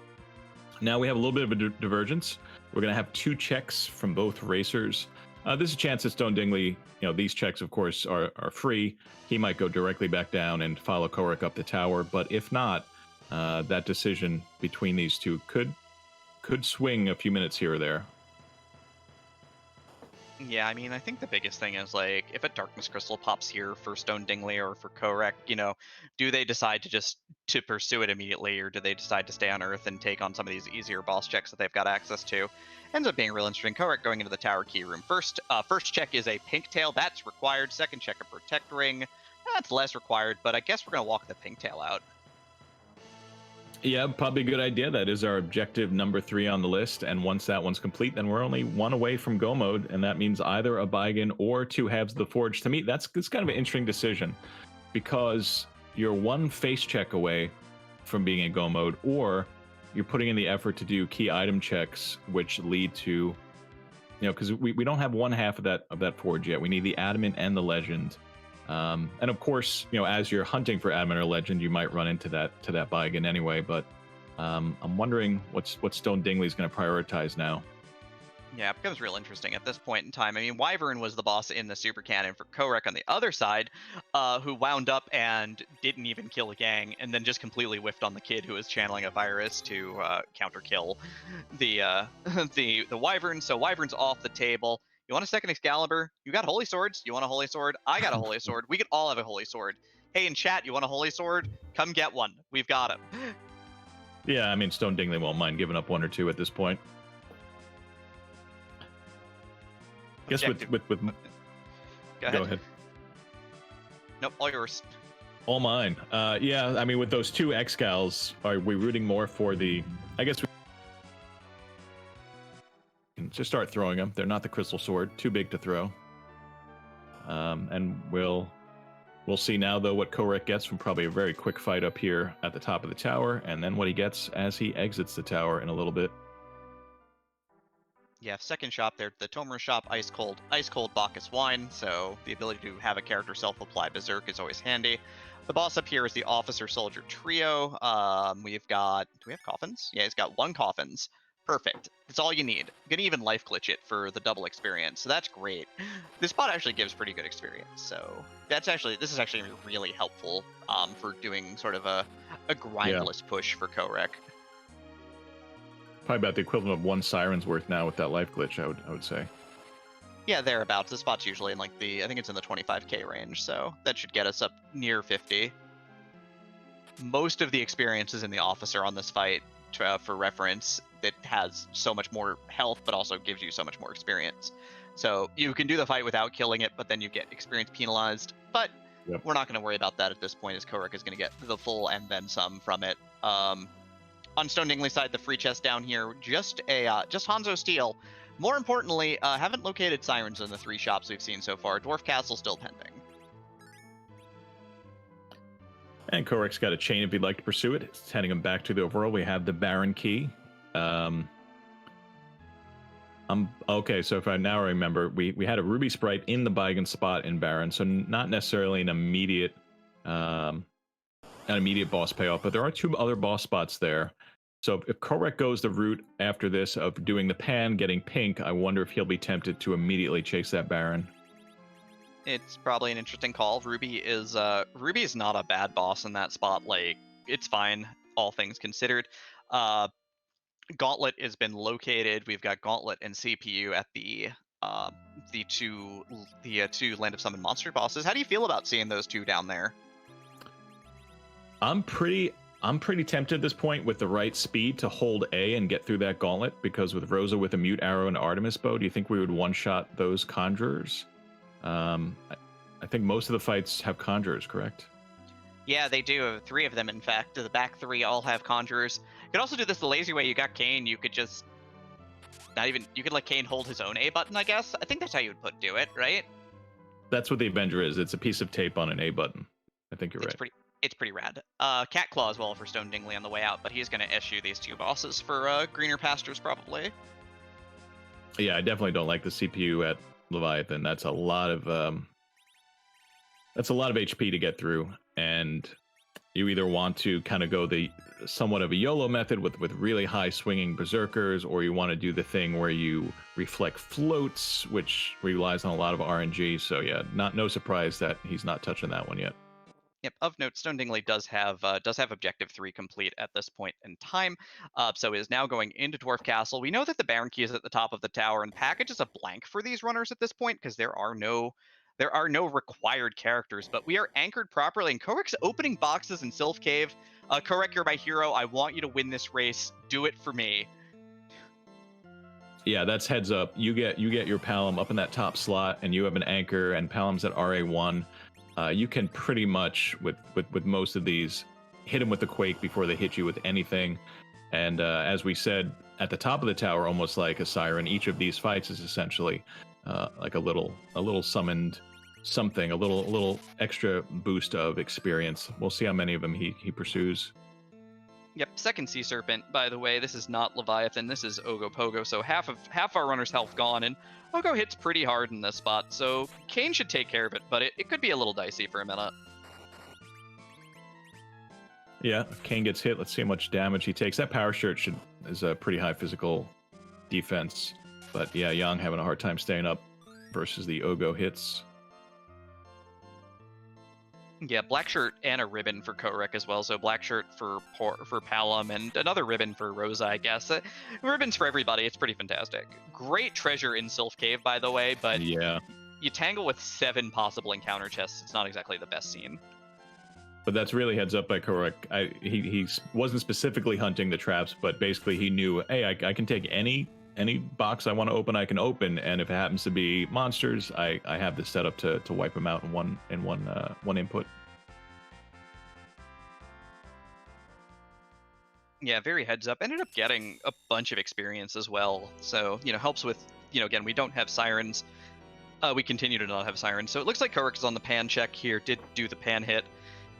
Now we have a little bit of a divergence. We're going to have 2 checks from both racers. There's a chance that Stone Dingley, these checks, of course, are free. He might go directly back down and follow Kohrek up the tower, but if not, that decision between these two could swing a few minutes here or there. Yeah, I mean, I think the biggest thing is, like, if a darkness crystal pops here for Stone Dingley or for Kohrek, do they decide to pursue it immediately, or do they decide to stay on Earth and take on some of these easier boss checks that they've got access to? Ends up being real interesting. Kohrek going into the tower key room. First check is a pink tail. That's required. Second check, a protect ring. That's less required, but I guess we're gonna walk the pink tail out. Yeah, probably a good idea. That is our objective number 3 on the list. And once that one's complete, then we're only 1 away from go mode. And that means either a Baigan or 2 halves of the Forge. To me, it's kind of an interesting decision, because you're 1 face check away from being in go mode, or you're putting in the effort to do key item checks, which lead to, because we don't have 1 half of that Forge yet. We need the Adamant and the Legend. And of course, as you're hunting for Adamant or Legend, you might run into that Baigan anyway. But I'm wondering what Stone Dingley's going to prioritize now. Yeah, it becomes real interesting at this point in time. I mean, Wyvern was the boss in the Super Cannon for Kohrek on the other side, who wound up and didn't even kill a gang, and then just completely whiffed on the kid who was channeling a virus to counter kill the the Wyvern. So Wyvern's off the table. You want a second Excalibur? You got holy swords? You want a holy sword? I got a holy sword. We could all have a holy sword. Hey, in chat, you want a holy sword? Come get one. We've got them. Yeah, I mean, Stone Dingley won't mind giving up 1 or 2 at this point. I guess with Go ahead. Nope, all yours. All mine. Yeah, I mean, with those 2 Excals, are we rooting more for the? I guess we can just start throwing them. They're not the crystal sword, too big to throw. And we'll see now, though, what Kohrek gets from probably a very quick fight up here at the top of the tower, and then what he gets as he exits the tower in a little bit. Yeah, second shop there, the Tomer shop, ice cold Bacchus wine, so the ability to have a character self-apply Berserk is always handy. The boss up here is the Officer Soldier Trio. We've got, do we have coffins? Yeah, he's got 1 coffins. Perfect. That's all you need. You can even life glitch it for the double experience, so that's great. This bot actually gives pretty good experience, so this is actually really helpful for doing sort of a grindless push for Kohrek. Probably about the equivalent of 1 Siren's worth now with that life glitch, I would say. Yeah, thereabouts. The spot's usually in, like, I think it's in the 25k range, so that should get us up near 50. most of the experience is in the officer on this fight. For reference, that has so much more health, but also gives you so much more experience. So you can do the fight without killing it, but then you get experience penalized. But Yep. we're not going to worry about that at this point, as Kohrek is going to get the full and then some from it. On Stone Dingley's side, the free chest down here, just Hanzo Steel. More importantly, haven't located sirens in the 3 shops we've seen so far. Dwarf Castle still pending. And Kohrek's got a chain if he'd like to pursue it. It's heading him back to the overworld. We have the Baron key. Okay, so if I now remember, we had a Ruby Sprite in the Bygone spot in Baron, so not necessarily an immediate boss payoff, but there are 2 other boss spots there. So if Kohrek goes the route after this of doing the pan, getting pink, I wonder if he'll be tempted to immediately chase that Baron. It's probably an interesting call. Ruby is not a bad boss in that spot. Like, it's fine, all things considered. Gauntlet has been located. We've got Gauntlet and CPU at the two Land of Summon monster bosses. How do you feel about seeing those 2 down there? I'm pretty tempted at this point with the right speed to hold A and get through that Gauntlet, because with Rosa with a Mute Arrow and Artemis Bow, do you think we would one-shot those Conjurers? I think most of the fights have Conjurers, correct? Yeah, they do. 3 of them, in fact. The back 3 all have Conjurers. You could also do this the lazy way. You got Kayn. You could just you could let Kayn hold his own A button, I guess. I think that's how you would do it, right? That's what the Avenger is. It's a piece of tape on an A button. I think you're right. It's pretty rad. Cat Claw as well for Stone Dingley on the way out, but he's going to issue these 2 bosses for greener pastures, probably. Yeah, I definitely don't like the CPU at Leviathan. That's a lot of HP to get through, and you either want to kind of go the somewhat of a YOLO method with really high swinging berserkers, or you want to do the thing where you reflect floats, which relies on a lot of RNG. So yeah, no surprise that he's not touching that one yet. Yep. Of note, Stone Dingley does have Objective 3 complete at this point in time, so is now going into Dwarf Castle. We know that the Baron Key is at the top of the tower, and package is a blank for these runners at this point because there are no required characters, but we are anchored properly. And Kohrek's opening boxes in Sylph Cave. Kohrek, you're my hero. I want you to win this race. Do it for me. Yeah, that's heads up. You get your Palom up in that top slot, and you have an anchor, and Palom's at RA1. You can pretty much, with most of these, hit them with the Quake before they hit you with anything. And as we said, at the top of the tower, almost like a Siren, each of these fights is essentially like a little summoned something, a little extra boost of experience. We'll see how many of them he pursues. Yep, second Sea Serpent, by the way. This is not Leviathan, this is Ogopogo, so half our runner's health gone, and Ogo hits pretty hard in this spot, so Kayn should take care of it, but it could be a little dicey for a minute. Yeah, if Kayn gets hit, let's see how much damage he takes. That Power Shirt is a pretty high physical defense, but yeah, Yang having a hard time staying up versus the Ogo hits. Yeah, black shirt and a ribbon for Kohrek as well. So black shirt for Palom and another ribbon for Rosa, I guess. Ribbons for everybody. It's pretty fantastic. Great treasure in Sylph Cave, by the way, but yeah, you tangle with 7 possible encounter chests. It's not exactly the best scene. But that's really heads up by Kohrek. He wasn't specifically hunting the traps, but basically he knew, hey, I can take any box I want to open, I can open, and if it happens to be monsters, I have this set up to wipe them out in one input. Yeah, very heads up. Ended up getting a bunch of experience as well, so helps with again, we don't have sirens. We continue to not have sirens, so it looks like Kohrek is on the pan check here. Did do the pan hit.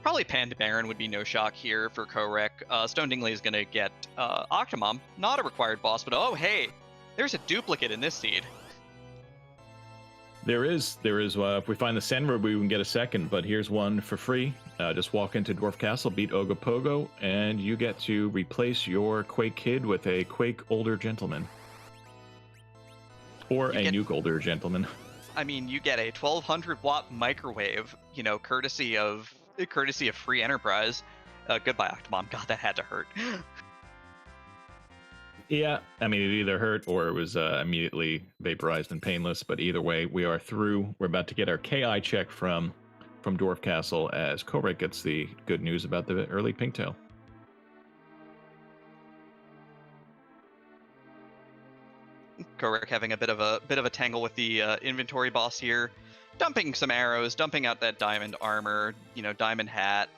Probably Pan to Baron would be no shock here for Kohrek. Stone Dingley is going to get Octomom, not a required boss, but oh hey, there's a duplicate in this seed. There is. If we find the Sand Robe, we can get a second, but here's one for free. Just walk into Dwarf Castle, beat Ogopogo, and you get to replace your Quake Kid with a Quake Older Gentleman. Or a Nuke Older Gentleman. I mean, you get a 1200 watt microwave, courtesy of free enterprise. Goodbye, Octomom. God, that had to hurt. Yeah, I mean, it either hurt or it was immediately vaporized and painless, but either way, we are through. We're about to get our KI check from from Dwarf Castle as Kohrek gets the good news about the early Pinktail. Kohrek having a bit of a tangle with the inventory boss here, dumping some arrows, dumping out that diamond armor, diamond hat.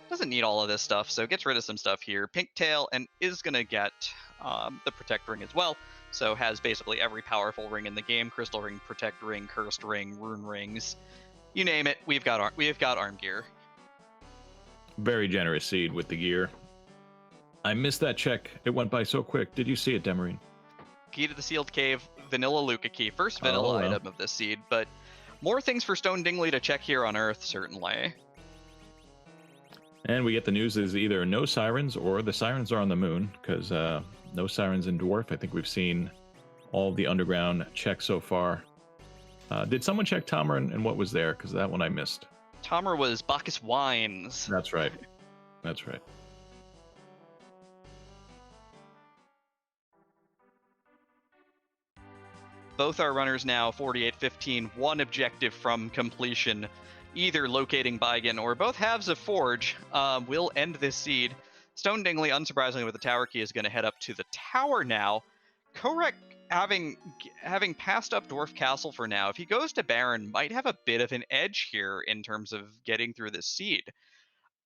Doesn't need all of this stuff, so gets rid of some stuff here. Pinktail, and is gonna get the Protect Ring as well. So has basically every powerful ring in the game: Crystal Ring, Protect Ring, Cursed Ring, Rune Rings. You name it, we've got arm gear. Very generous seed with the gear. I missed that check. It went by so quick. Did you see it, Demarine? Key to the Sealed Cave, Vanilla Luca Key. First vanilla item of this seed, but more things for Stone Dingley to check here on Earth, certainly. And we get the news is either no sirens or the sirens are on the moon, because no sirens in Dwarf. I think we've seen all the underground checks so far. Did someone check Tomer and what was there? Because that one I missed. Tomer was Bacchus Wines. That's right. That's right. Both our runners now 48-15, one objective from completion, either locating Baigan or both halves of Forge. Will end this seed. Stone Dingley, unsurprisingly, with the tower key, is going to head up to the tower now. Kohrek, having passed up Dwarf Castle for now, if he goes to Baron, might have a bit of an edge here in terms of getting through this seed.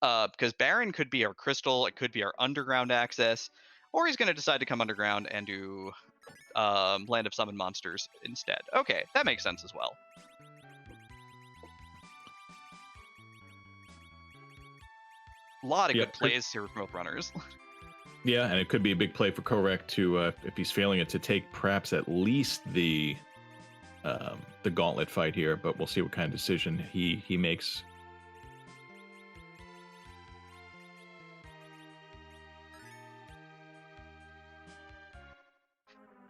Because Baron could be our crystal, it could be our underground access, or he's going to decide to come underground and do Land of Summon Monsters instead. Okay, that makes sense as well. A lot of good plays here from both runners. Yeah, and it could be a big play for Kohrek to, if he's failing it, to take perhaps at least the gauntlet fight here, but we'll see what kind of decision he makes.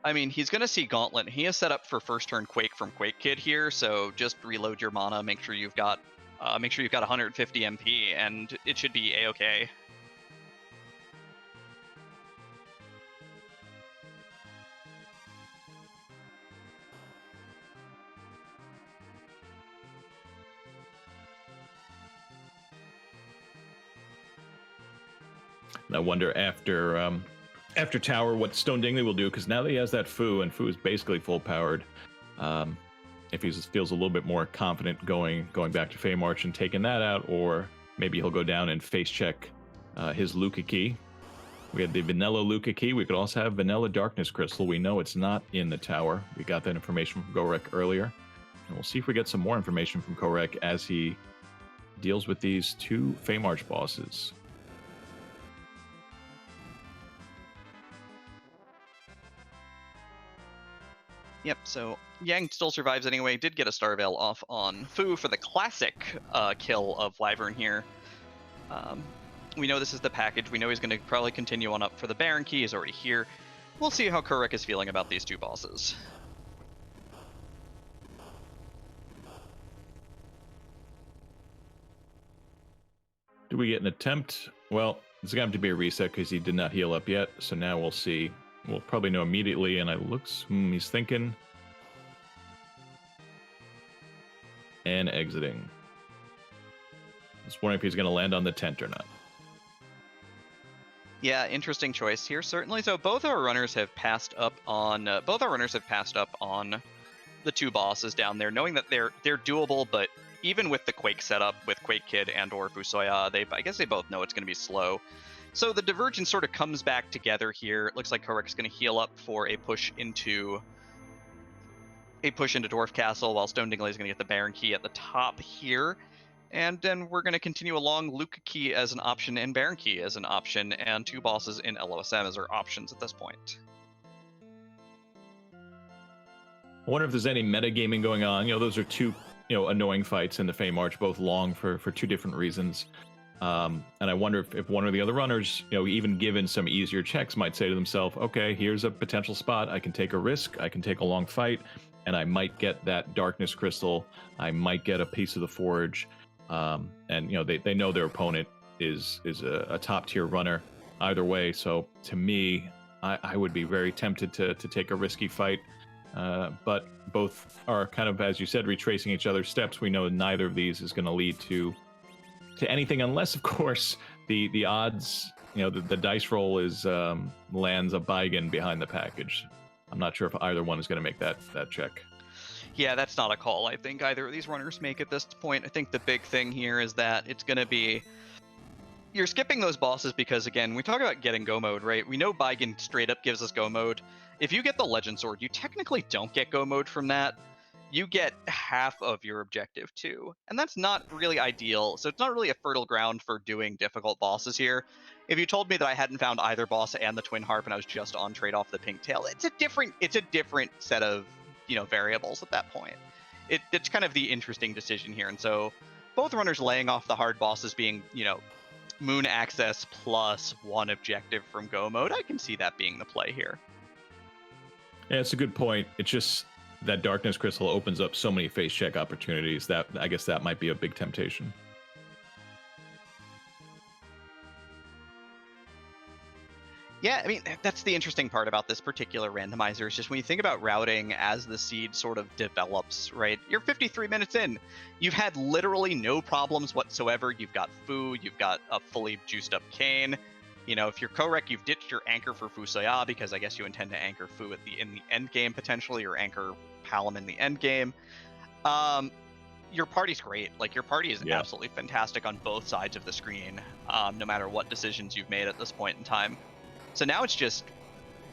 I mean, he's going to see Gauntlet. He is set up for first turn Quake from Quake Kid here, so just reload your mana, make sure you've got 150 MP, and it should be a-okay. I wonder after Tower what Stone Dingley will do, because now that he has that Fu, and Fu is basically full powered, if he feels a little bit more confident going back to Feymarch and taking that out, or maybe he'll go down and face check his Luca Key. We had the Vanilla Luca Key. We could also have Vanilla Darkness Crystal. We know it's not in the tower. We got that information from Kohrek earlier. And we'll see if we get some more information from Kohrek as he deals with these two Feymarch bosses. Yep, so Yang still survives anyway. Did get a Star Veil off on Fu for the classic kill of Wyvern here. We know this is the package. We know he's going to probably continue on up for the Baron Key. He's already here. We'll see how Kohrek is feeling about these two bosses. Do we get an attempt? Well, it's going to have to be a reset because he did not heal up yet. So now we'll see. We'll probably know immediately, and it looks, he's thinking. And exiting. Just wondering if he's going to land on the tent or not. Yeah, interesting choice here, certainly. So both our runners have passed up on the two bosses down there, knowing that they're doable, but even with the Quake setup with Quake Kid and or Fusoya, I guess they both know it's going to be slow. So the divergence sort of comes back together here. It looks like Kohrek's going to heal up for a push into Dwarf Castle, while Stone Dingley is going to get the Baron Key at the top here. And then we're going to continue along Luca Key as an option and Baron Key as an option, and two bosses in LOSM as our options at this point. I wonder if there's any metagaming going on. Those are two, annoying fights in the Feymarch, both long for two different reasons. And I wonder if one or the other runners, even given some easier checks, might say to themselves, okay, here's a potential spot. I can take a risk. I can take a long fight, and I might get that Darkness Crystal. I might get a piece of the Forge. And they know their opponent is a top tier runner either way. So to me, I would be very tempted to take a risky fight. But both are kind of, as you said, retracing each other's steps. We know neither of these is going to lead to anything, unless, of course, the odds, the dice roll is lands a Beigen behind the package. I'm not sure if either one is going to make that check. Yeah, that's not a call I think either of these runners make at this point. I think the big thing here is that it's going to be, you're skipping those bosses because, again, we talk about getting go mode, right? We know Beigen straight up gives us go mode. If you get the Legend Sword, you technically don't get go mode from that. You get half of your objective too. And that's not really ideal. So it's not really a fertile ground for doing difficult bosses here. If you told me that I hadn't found either boss and the Twin Harp and I was just on trade off the Pink Tail, it's a different set of, variables at that point. It's kind of the interesting decision here. And so both runners laying off the hard bosses being, moon access plus one objective from go mode. I can see that being the play here. Yeah, it's a good point. It's just that Darkness Crystal opens up so many face check opportunities that I guess that might be a big temptation. Yeah, I mean, that's the interesting part about this particular randomizer is just when you think about routing as the seed sort of develops, right? You're 53 minutes in. You've had literally no problems whatsoever. You've got food. You've got a fully juiced up Cane. If you're Kohrek, you've ditched your anchor for Fusaya because I guess you intend to anchor Fu in the end game potentially, or anchor Palom in the end game. Your party's great. Like, your party is absolutely fantastic on both sides of the screen, no matter what decisions you've made at this point in time. So now it's just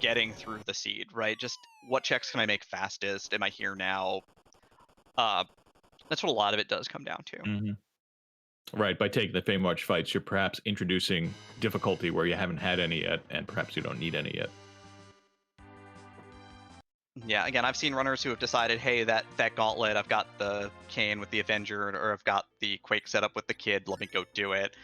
getting through the seed, right? Just what checks can I make fastest? Am I here now? That's what a lot of it does come down to. Mm-hmm. Right. By taking the Fame March fights, you're perhaps introducing difficulty where you haven't had any yet, and perhaps you don't need any yet. Yeah, again, I've seen runners who have decided, hey, that gauntlet, I've got the Cane with the Avenger, or I've got the Quake setup with the Kid, let me go do it.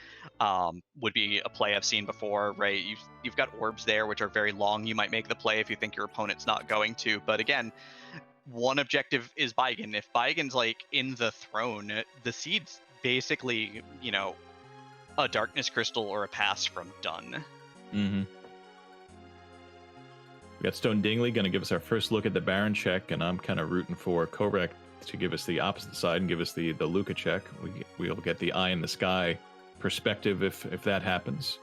Would be a play I've seen before, right? You've got orbs there, which are very long. You might make the play if you think your opponent's not going to. But again, one objective is Beigen. If Beigen's like in the throne, the seed's basically, a Darkness Crystal or a pass from done. Mm-hmm. We got Stone Dingley going to give us our first look at the Baron check, and I'm kind of rooting for Kohrek to give us the opposite side and give us the Luca check. We'll get the eye in the sky perspective if that happens.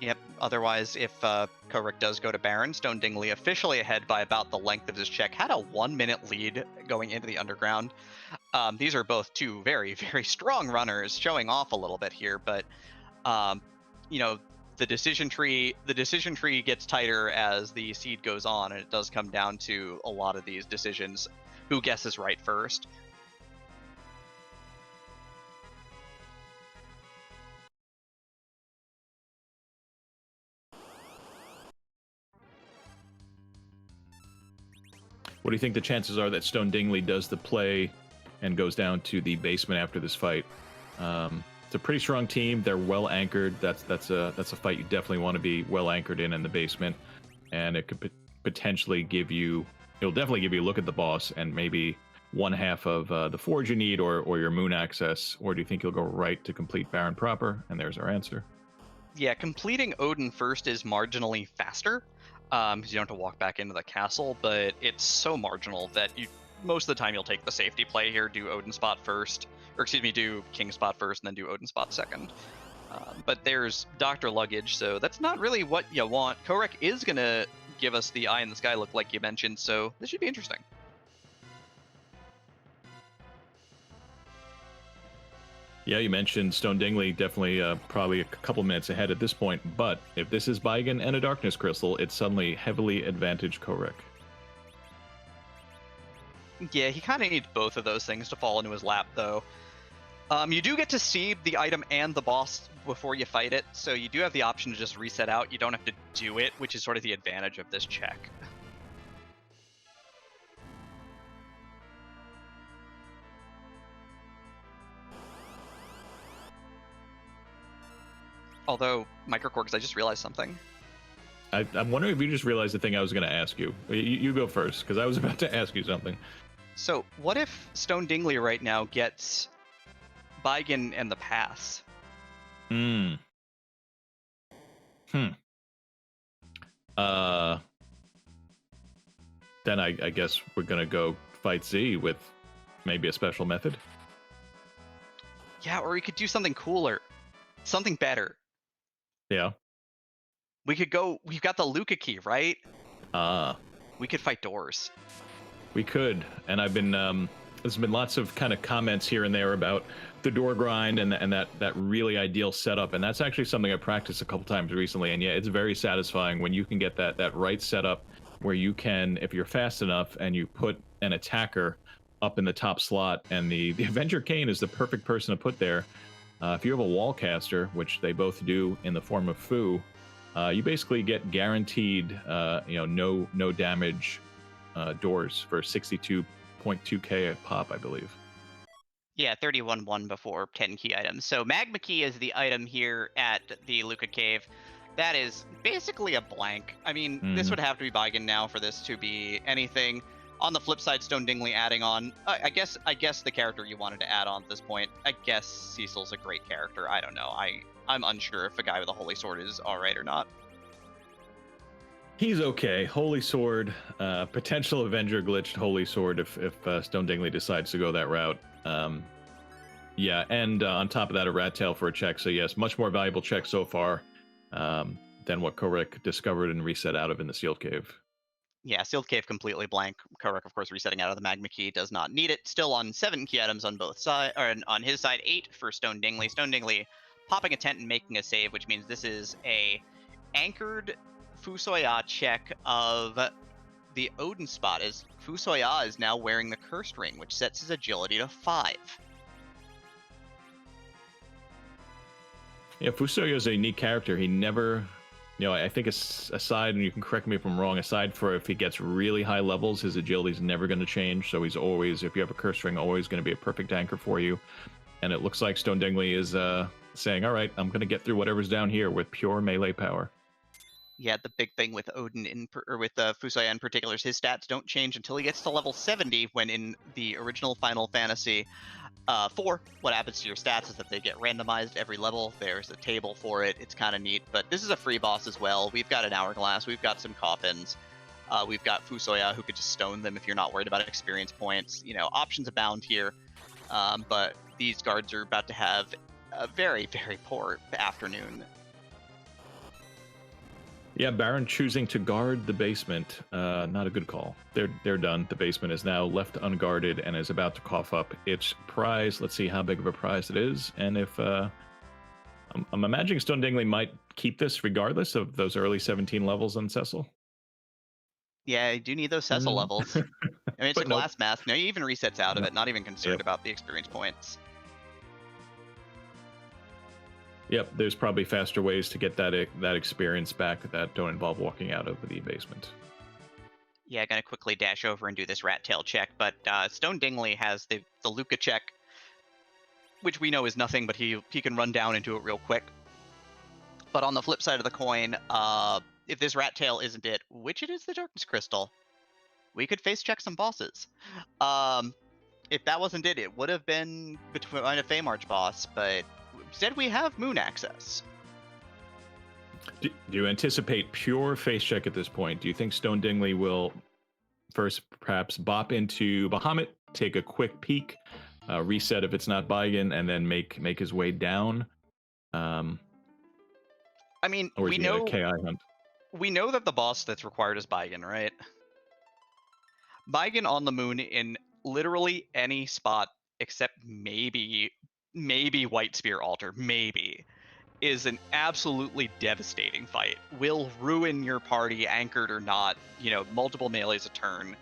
Yep. Otherwise, if Kohrek does go to Baron, Stone Dingley officially ahead by about the length of his check, had a 1 minute lead going into the underground. These are both two very, very strong runners, showing off a little bit here, but the decision tree gets tighter as the seed goes on, and it does come down to a lot of these decisions. Who guesses right first? What do you think the chances are that Stone Dingley does the play and goes down to the basement after this fight? It's a pretty strong team. They're well anchored. That's a fight you definitely want to be well anchored in the basement, and it could potentially give you. It'll definitely give you a look at the boss and maybe one half of the forge you need, or your moon access. Or do you think you'll go right to complete Baron proper? And there's our answer. Yeah, completing Odin first is marginally faster, because you don't have to walk back into the castle, but it's so marginal that most of the time you'll take the safety play here, do Odin spot first, or excuse me, do King spot first and then do Odin spot second. But there's Dr. Luggage, so that's not really what you want. Kohrek is going to give us the eye in the sky look like you mentioned, so this should be interesting. Yeah, you mentioned Stone Dingley, definitely probably a couple minutes ahead at this point, but if this is Beigen and a Darkness Crystal, it's suddenly heavily advantaged Kohrek. Yeah, he kind of needs both of those things to fall into his lap, though. You do get to see the item and the boss before you fight it, so you do have the option to just reset out. You don't have to do it, which is sort of the advantage of this check. Although, Microcorks, I just realized something. I'm wondering if you just realized the thing I was going to ask you. You go first, because I was about to ask you something. So, what if Stone Dingley right now gets Beigen and the pass? Then I guess we're gonna go fight Z with maybe a special method. Yeah, or we could do something cooler, something better. Yeah. We could go. We've got the Luca key, right? Ah, We could fight doors. we could. And I've been there's been lots of kind of comments here and there about the door grind and that really ideal setup. And that's actually something I practiced a couple times recently. And yeah, it's very satisfying when you can get that right setup where you can, if you're fast enough and you put an attacker up in the top slot, and the Avenger Kane is the perfect person to put there. If you have a wall caster, which they both do in the form of Fu, you basically get guaranteed, no damage doors for 62.2k a pop, I believe. Yeah, 31-1 before 10 key items. So Magma Key is the item here at the Luca Cave. That is basically a blank. I mean, this would have to be Baigen now for this to be anything. On the flip side, Stone Dingley adding on. I guess the character you wanted to add on at this point. I guess Cecil's a great character. I don't know. I'm unsure if a guy with a Holy Sword is all right or not. He's okay. Holy Sword, potential Avenger glitched Holy Sword if Stone Dingley decides to go that route. Yeah, and on top of that, a Rat Tail for a check. So yes, much more valuable check so far than what Kohrek discovered and reset out of in the Sealed Cave. Yeah, Sealed Cave completely blank. Kohrek, of course, resetting out of the Magma Key, does not need it. Still on 7 key items on both sides, or on his side, 8 for Stone Dingley. Stone Dingley popping a tent and making a save, which means this is a anchored Fusoya check of the Odin spot, as Fusoya is now wearing the Cursed Ring, which sets his agility to 5. Yeah, Fusoya is a unique character. He never, I think it's aside, and you can correct me if I'm wrong, aside for if he gets really high levels, his agility is never going to change. So he's always, if you have a Cursed Ring, always going to be a perfect anchor for you. And it looks like Stone Dingley is saying, all right, I'm going to get through whatever's down here with pure melee power. Yeah, the big thing with Odin or with Fusoya in particular is his stats don't change until he gets to level 70, when in the original Final Fantasy 4, what happens to your stats is that they get randomized every level. There's a table for it. It's kind of neat, but this is a free boss as well. We've got an Hourglass. We've got some coffins. We've got Fusoya, who could just stone them if you're not worried about experience points. Options abound here, but these guards are about to have a very, very poor afternoon. Yeah, Baron choosing to guard the basement. Not a good call. They're done. The basement is now left unguarded and is about to cough up its prize. Let's see how big of a prize it is. And if I'm imagining Stone Dingley might keep this regardless of those early 17 levels on Cecil. Yeah, I do need those Cecil levels. I mean, it's a glass mask. No, he even resets out of it, not even concerned about the experience points. Yep, there's probably faster ways to get that experience back that don't involve walking out of the basement. Yeah, gonna quickly dash over and do this rat tail check, but Stone Dingley has the Luca check, which we know is nothing, but he can run down and do it real quick. But on the flip side of the coin, if this rat tail isn't it, which it is the Darkness Crystal, we could face check some bosses. If that wasn't it, it would have been between a Feymarch boss, but instead we have Moon access. Do you anticipate pure face check at this point? Do you think Stone Dingley will first perhaps bop into Bahamut, take a quick peek, reset if it's not Baigen, and then make his way down? I mean, or is we he know a KI hunt? We know that the boss that's required is Baigen, right? Baigen on the moon in literally any spot except maybe White Spear Altar, maybe, is an absolutely devastating fight. Will ruin your party, anchored or not, multiple melees a turn.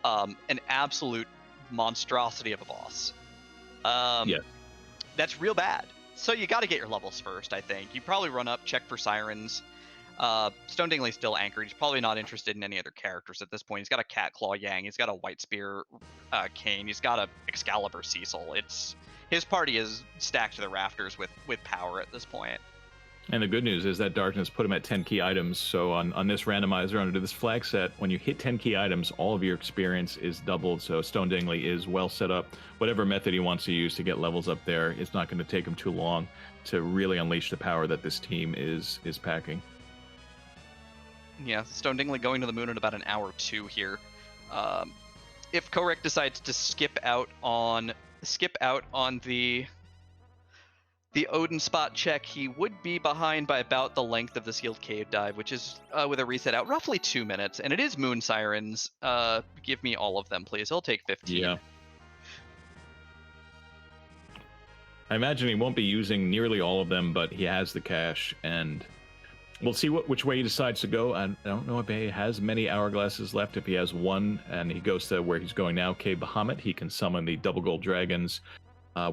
An absolute monstrosity of a boss. Yeah. That's real bad. So you got to get your levels first, I think. You probably run up, check for sirens. Stone Dingley's still anchored. He's probably not interested in any other characters at this point. He's got a Cat Claw Yang. He's got a White Spear Kane. He's got a Excalibur Cecil. His party is stacked to the rafters with power at this point. And the good news is that Darkness put him at 10 key items. So on this randomizer under this flag set, when you hit 10 key items, all of your experience is doubled. So Stone Dingley is well set up. Whatever method he wants to use to get levels up there, it's not going to take him too long to really unleash the power that this team is packing. Yeah, Stone Dingley going to the moon in about an hour or two here. If Kohrek decides to skip out on the Odin spot check, he would be behind by about the length of the sealed cave dive, which is with a reset out roughly 2 minutes. And it is moon sirens. Give me all of them, please. He'll take 15. Yeah. I imagine he won't be using nearly all of them, but he has the cash, and we'll see which way he decides to go. I don't know if he has many hourglasses left. If he has one and he goes to where he's going now, Cave Bahamut, he can summon the double gold dragons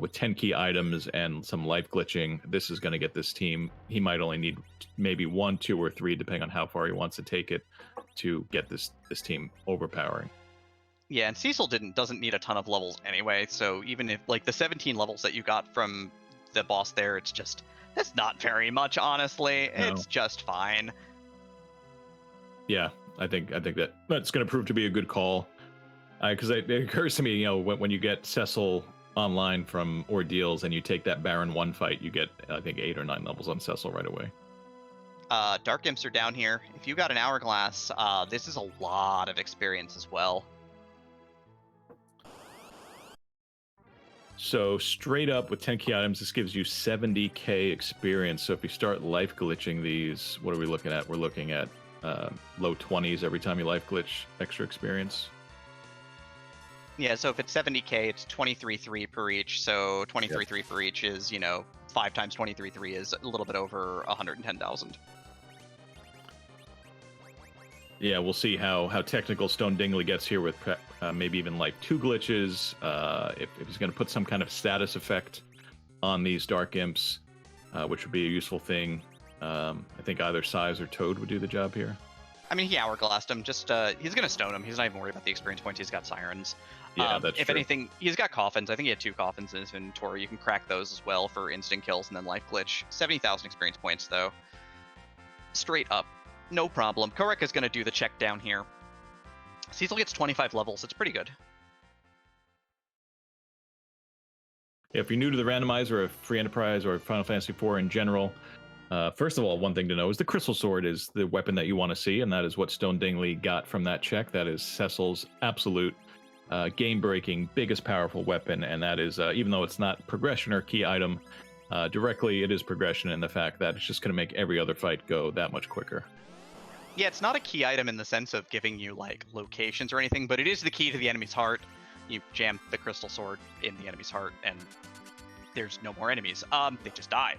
with 10 key items and some life glitching. This is going to get this team. He might only need maybe 1, 2, or 3, depending on how far he wants to take it, to get this team overpowering. Yeah, and Cecil doesn't need a ton of levels anyway, so even if, like, the 17 levels that you got from the boss there, that's not very much, honestly. No. It's just fine. Yeah, I think that's going to prove to be a good call. Because it occurs to me, you know, when you get Cecil online from Ordeals and you take that Baron 1 fight, you get, I think, 8 or 9 levels on Cecil right away. Dark Imps are down here. If you got an Hourglass, this is a lot of experience as well. So straight up with 10 key items, this gives you 70k experience. So if you start life glitching these, what are we looking at? We're looking at low 20s every time you life glitch, extra experience. Yeah, so if it's 70k, it's 23.3 per each. So 23.3 for each is, 5 times 23.3 is a little bit over 110,000. Yeah, we'll see how technical Stone Dingley gets here with maybe even like 2 glitches. If he's going to put some kind of status effect on these Dark Imps, which would be a useful thing. I think either Size or Toad would do the job here. I mean, he hourglassed him. Just he's going to stone him. He's not even worried about the experience points. He's got Sirens. Yeah, that's if true. anything, he's got Coffins. I think he had 2 Coffins in his inventory. You can crack those as well for instant kills and then life glitch. 70,000 experience points, though. Straight up. No problem. Kohrek is going to do the check down here. Cecil gets 25 levels. It's pretty good. If you're new to the randomizer of Free Enterprise or Final Fantasy IV in general, first of all, one thing to know is the Crystal Sword is the weapon that you want to see, and that is what Stone Dingley got from that check. That is Cecil's absolute game-breaking, biggest powerful weapon, and that is, even though it's not progression or key item directly, it is progression in the fact that it's just going to make every other fight go that much quicker. Yeah, it's not a key item in the sense of giving you, like, locations or anything, but it is the key to the enemy's heart. You jam the Crystal Sword in the enemy's heart, and there's no more enemies. They just die.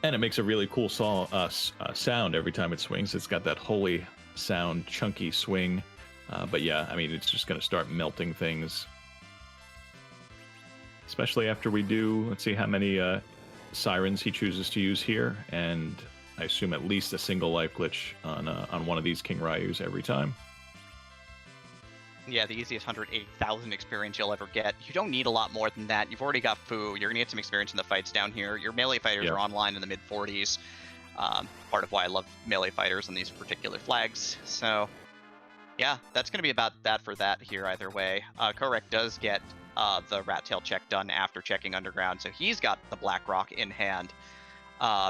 And it makes a really cool sound every time it swings. It's got that holy sound, chunky swing. But yeah, I mean, it's just going to start melting things. Especially after we do, let's see how many Sirens he chooses to use here. And I assume at least a single life glitch on one of these King Ryus every time. Yeah, the easiest 180,000 experience you'll ever get. You don't need a lot more than that. You've already got Fu. You're going to get some experience in the fights down here. Your melee fighters are online in the mid-40s. Part of why I love melee fighters on these particular flags. So, yeah, that's going to be about that for that here either way. Kohrek does get the Rat Tail check done after checking Underground, so he's got the Black Rock in hand.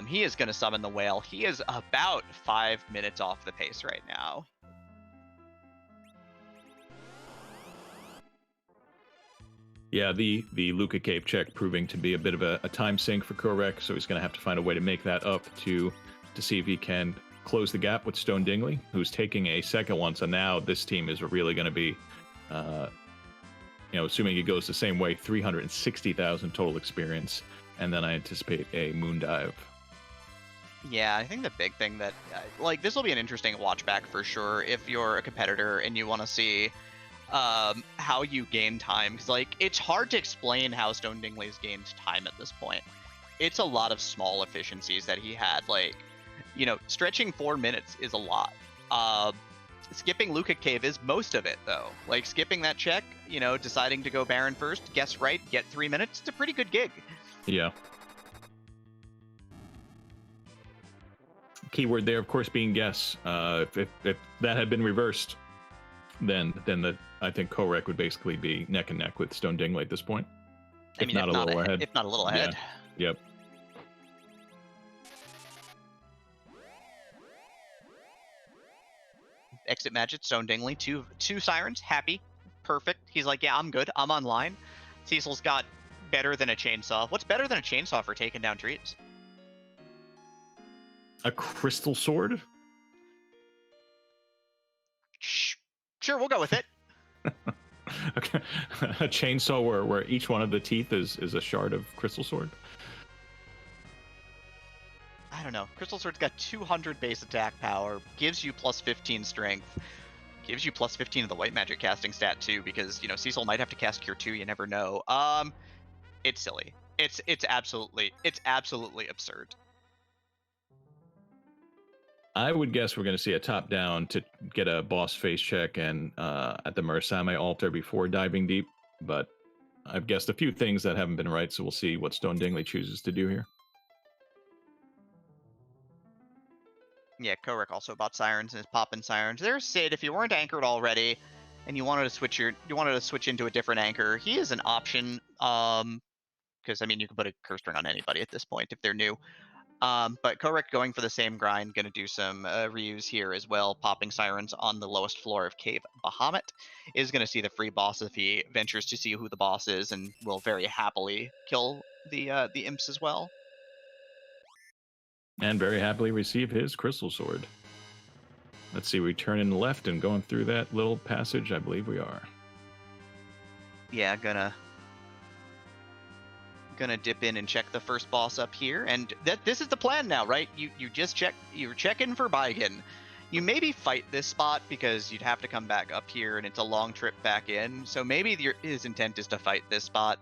He is going to summon the Whale. He is about 5 minutes off the pace right now. Yeah, the Luca Cave check proving to be a bit of a time sink for Kohrek, so he's going to have to find a way to make that up to see if he can close the gap with Stone Dingley, who's taking a second one. So now this team is really going to be, assuming it goes the same way, 360,000 total experience, and then I anticipate a moon dive. Yeah, I think the big thing that, this will be an interesting watch back for sure if you're a competitor and you want to see how you gain time, because it's hard to explain how Stone Dingley's gained time at this point. It's a lot of small efficiencies that he had. Stretching 4 minutes is a lot. Skipping Luca Cave is most of it, though. Skipping that check, deciding to go Baron first, guess right, get 3 minutes. It's a pretty good gig. Yeah. Keyword there, of course, being guess. If that had been reversed, then I think Kohrek would basically be neck and neck with Stone Dingley at this point. If not a little ahead. If not a little ahead. Yeah. Yep. exit magic, Stone Dingley, two Sirens, happy, perfect. He's like, yeah, I'm good, I'm online. Cecil's got better than a chainsaw. What's better than a chainsaw for taking down trees? A crystal sword? Sure, we'll go with it. Okay. A chainsaw where each one of the teeth is a shard of crystal sword? I don't know. Crystal Sword's got 200 base attack power, gives you plus 15 strength, gives you plus 15 of the white magic casting stat too, because Cecil might have to cast Cure 2, you never know. It's silly. It's absolutely absurd. I would guess we're going to see a top down to get a boss face check and at the Murasame altar before diving deep, but I've guessed a few things that haven't been right, so we'll see what Stone Dingley chooses to do here. Yeah, Kohrek also bought Sirens and is popping Sirens. There's Sid. If you weren't anchored already, and you wanted to switch into a different anchor, he is an option. Because I mean, you can put a curse ring on anybody at this point if they're new. But Kohrek going for the same grind, going to do some reuse here as well. Popping Sirens on the lowest floor of Cave Bahamut is going to see the free boss if he ventures to see who the boss is, and will very happily kill the imps as well. And very happily receive his crystal sword. Let's see, we turn in left and going through that little passage, I believe we are. Yeah, gonna dip in and check the first boss up here, and this is the plan now, right? You're checking for Baigen. You maybe fight this spot because you'd have to come back up here, and it's a long trip back in. So maybe his intent is to fight this spot.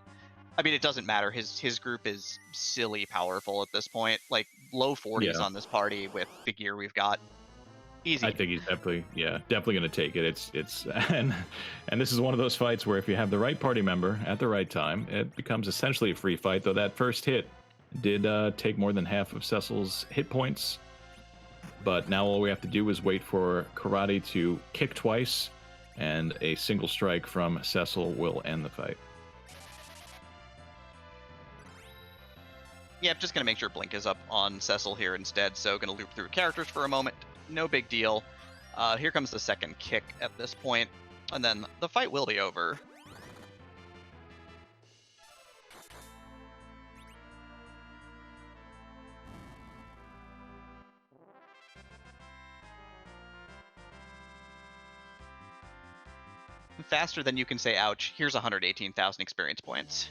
I mean, it doesn't matter. His group is silly powerful at this point. Like low 40s on this party with the gear we've got. Easy. I think he's definitely going to take it. It's and this is one of those fights where if you have the right party member at the right time, it becomes essentially a free fight. Though that first hit did take more than half of Cecil's hit points, but now all we have to do is wait for Karate to kick twice, and a single strike from Cecil will end the fight. Yeah, I'm just going to make sure Blink is up on Cecil here instead, so going to loop through characters for a moment. No big deal. Here comes the second kick at this point, and then the fight will be over. Faster than you can say ouch, here's 118,000 experience points.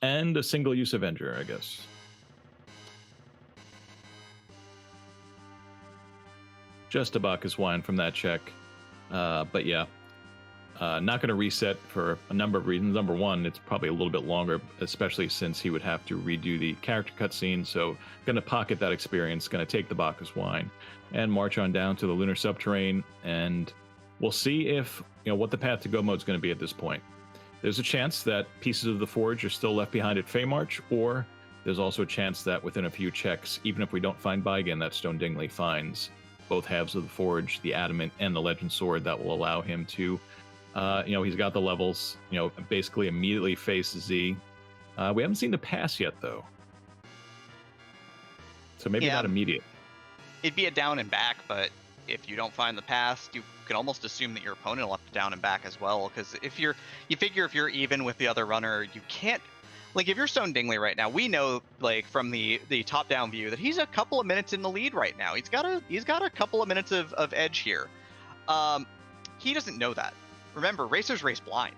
And a single-use Avenger, I guess. Just a Bacchus wine from that check. But yeah, not going to reset for a number of reasons. Number one, it's probably a little bit longer, especially since he would have to redo the character cutscene. So going to pocket that experience, going to take the Bacchus wine and march on down to the Lunar Subterrane. And we'll see if, what the path to go mode is going to be at this point. There's a chance that pieces of the Forge are still left behind at Feymarch, or there's also a chance that within a few checks, even if we don't find Baigen, that Stone Dingley finds both halves of the Forge, the Adamant and the Legend Sword, that will allow him to, he's got the levels, basically immediately face Z. We haven't seen the pass yet, though. So maybe not immediate. It'd be a down and back, but if you don't find the pass, you can almost assume that your opponent will have to down and back as well, because if you figure if you're even with the other runner, you can't, like if you're Stone Dingley right now, we know like from the top down view that he's a couple of minutes in the lead right now. He's got a couple of minutes of edge here. He doesn't know that. Remember, racers race blind,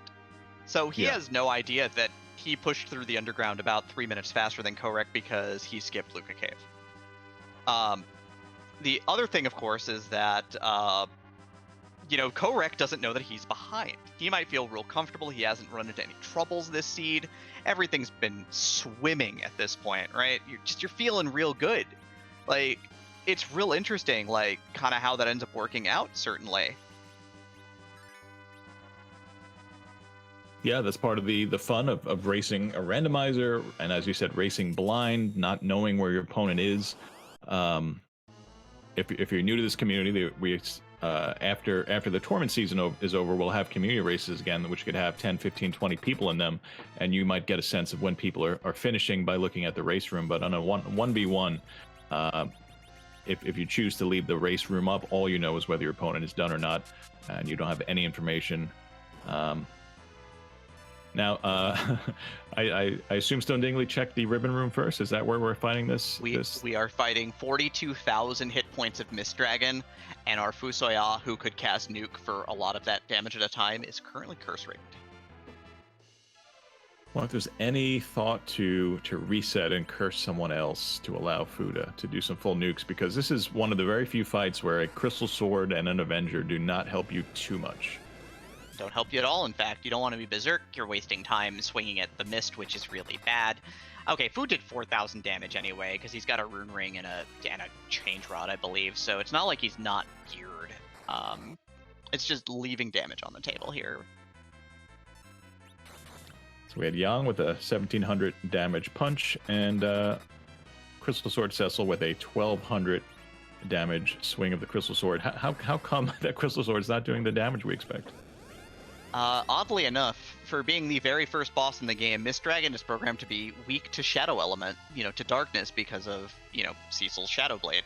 so he has no idea that he pushed through the underground about 3 minutes faster than Kohrek because he skipped Luca Cave. The other thing, of course, is that Kohrek doesn't know that he's behind. He might feel real comfortable. He hasn't run into any troubles this seed. Everything's been swimming at this point, right? You're feeling real good. Like, it's real interesting, like, kind of how that ends up working out, certainly. Yeah, that's part of the fun of racing a randomizer, and as you said, racing blind, not knowing where your opponent is. If you're new to this community, we after the tournament season is over, we'll have community races again, which could have 10, 15, 20 people in them, and you might get a sense of when people are finishing by looking at the race room. But on a 1v1, if you choose to leave the race room up, all you know is whether your opponent is done or not, and you don't have any information. Now, I assume Stone Dingley checked the ribbon room first. Is that where we're fighting this? We are fighting 42,000 hit points of Mist Dragon, and our Fusoya, who could cast Nuke for a lot of that damage at a time, is currently curse ringed. Well, if there's any thought to reset and curse someone else to allow Fuda to do some full nukes, because this is one of the very few fights where a Crystal Sword and an Avenger do not help you too much. Don't help you at all, in fact. You don't want to be Berserk. You're wasting time swinging at the Mist, which is really bad. Okay, Fu did 4,000 damage anyway, because he's got a Rune Ring and a Change Rod, I believe, so it's not like he's not geared. It's just leaving damage on the table here. So we had Yang with a 1,700 damage punch, and Crystal Sword Cecil with a 1,200 damage swing of the Crystal Sword. How come that Crystal Sword is not doing the damage we expect? Oddly enough, for being the very first boss in the game, Mist Dragon is programmed to be weak to Shadow Element, to darkness because of, Cecil's Shadow Blade.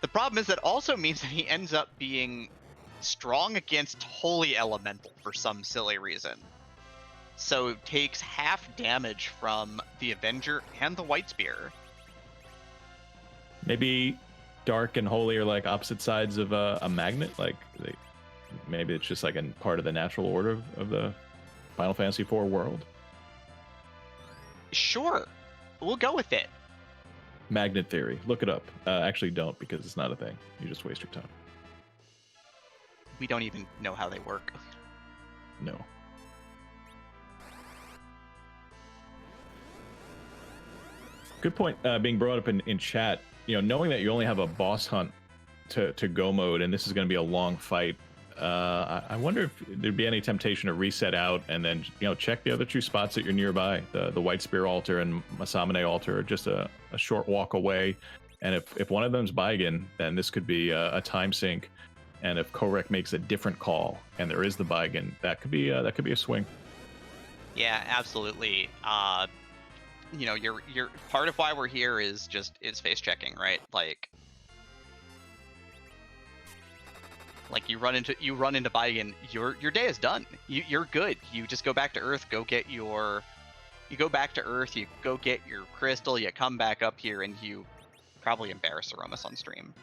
The problem is that also means that he ends up being strong against Holy Elemental for some silly reason. So takes half damage from the Avenger and the White Spear. Maybe Dark and Holy are like opposite sides of a magnet, maybe it's just like a part of the natural order of the Final Fantasy IV world. Sure, we'll go with it. Magnet theory. Look it up. Actually, don't, because it's not a thing. You just waste your time. We don't even know how they work. No. Good point being brought up in chat. Knowing that you only have a boss hunt to go mode, and this is going to be a long fight, I wonder if there'd be any temptation to reset out and then check the other two spots that you're nearby. The White Spear altar and Masamune altar are just a short walk away, and if one of them's Baigen, then this could be a time sink. And if Kohrek makes a different call and there is the Baigen, that could be a swing. Yeah, absolutely. You're part of why we're here is face checking, right? Like you run into Baigen, your day is done. You're good. You just go back to Earth, you go back to Earth, you go get your crystal, you come back up here, and you probably embarrass Aromas on stream.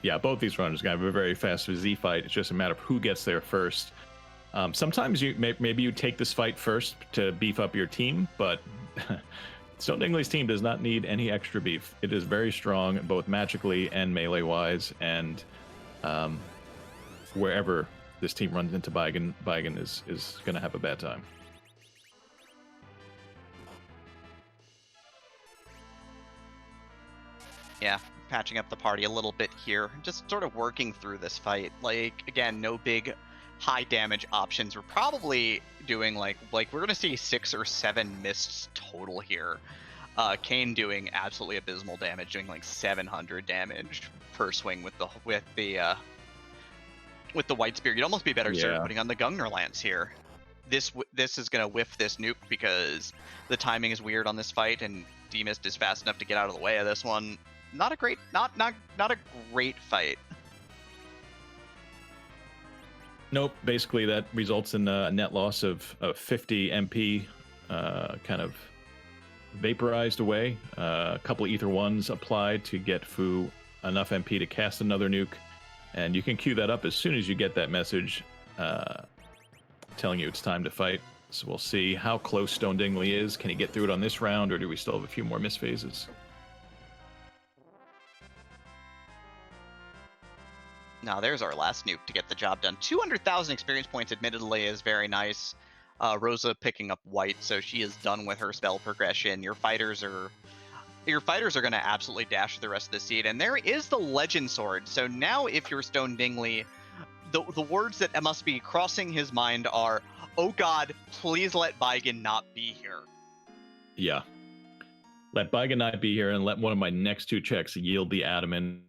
Yeah, both these runners got a very fast Z fight. It's just a matter of who gets there first. Sometimes maybe you take this fight first to beef up your team, but Stone Dingley's team does not need any extra beef. It is very strong, both magically and melee-wise, and wherever this team runs into Baigen is going to have a bad time. Yeah, patching up the party a little bit here. Just sort of working through this fight. Again, no big high damage options. We're probably doing like we're gonna see 6 or 7 mists total here. Kane doing absolutely abysmal damage, doing like 700 damage per swing with the White Spear. You'd almost be better served putting on the Gungnir Lance here. This is gonna whiff this nuke because the timing is weird on this fight, and D-Mist is fast enough to get out of the way of this one. Not a great fight. Nope. Basically, that results in a net loss of 50 MP, kind of vaporized away. A couple of Ether 1s applied to get Fu enough MP to cast another nuke. And you can queue that up as soon as you get that message telling you it's time to fight. So we'll see how close Stone Dingley is. Can he get through it on this round, or do we still have a few more miss phases? Now there's our last nuke to get the job done. 200,000 experience points admittedly is very nice. Rosa picking up white, so she is done with her spell progression. Your fighters are going to absolutely dash the rest of the seed. And there is the Legend Sword. So now if you're Stone Dingley, the words that must be crossing his mind are, oh god, please let Baigen not be here. Yeah. Let Baigen not be here, and let one of my next 2 checks yield the Adamant.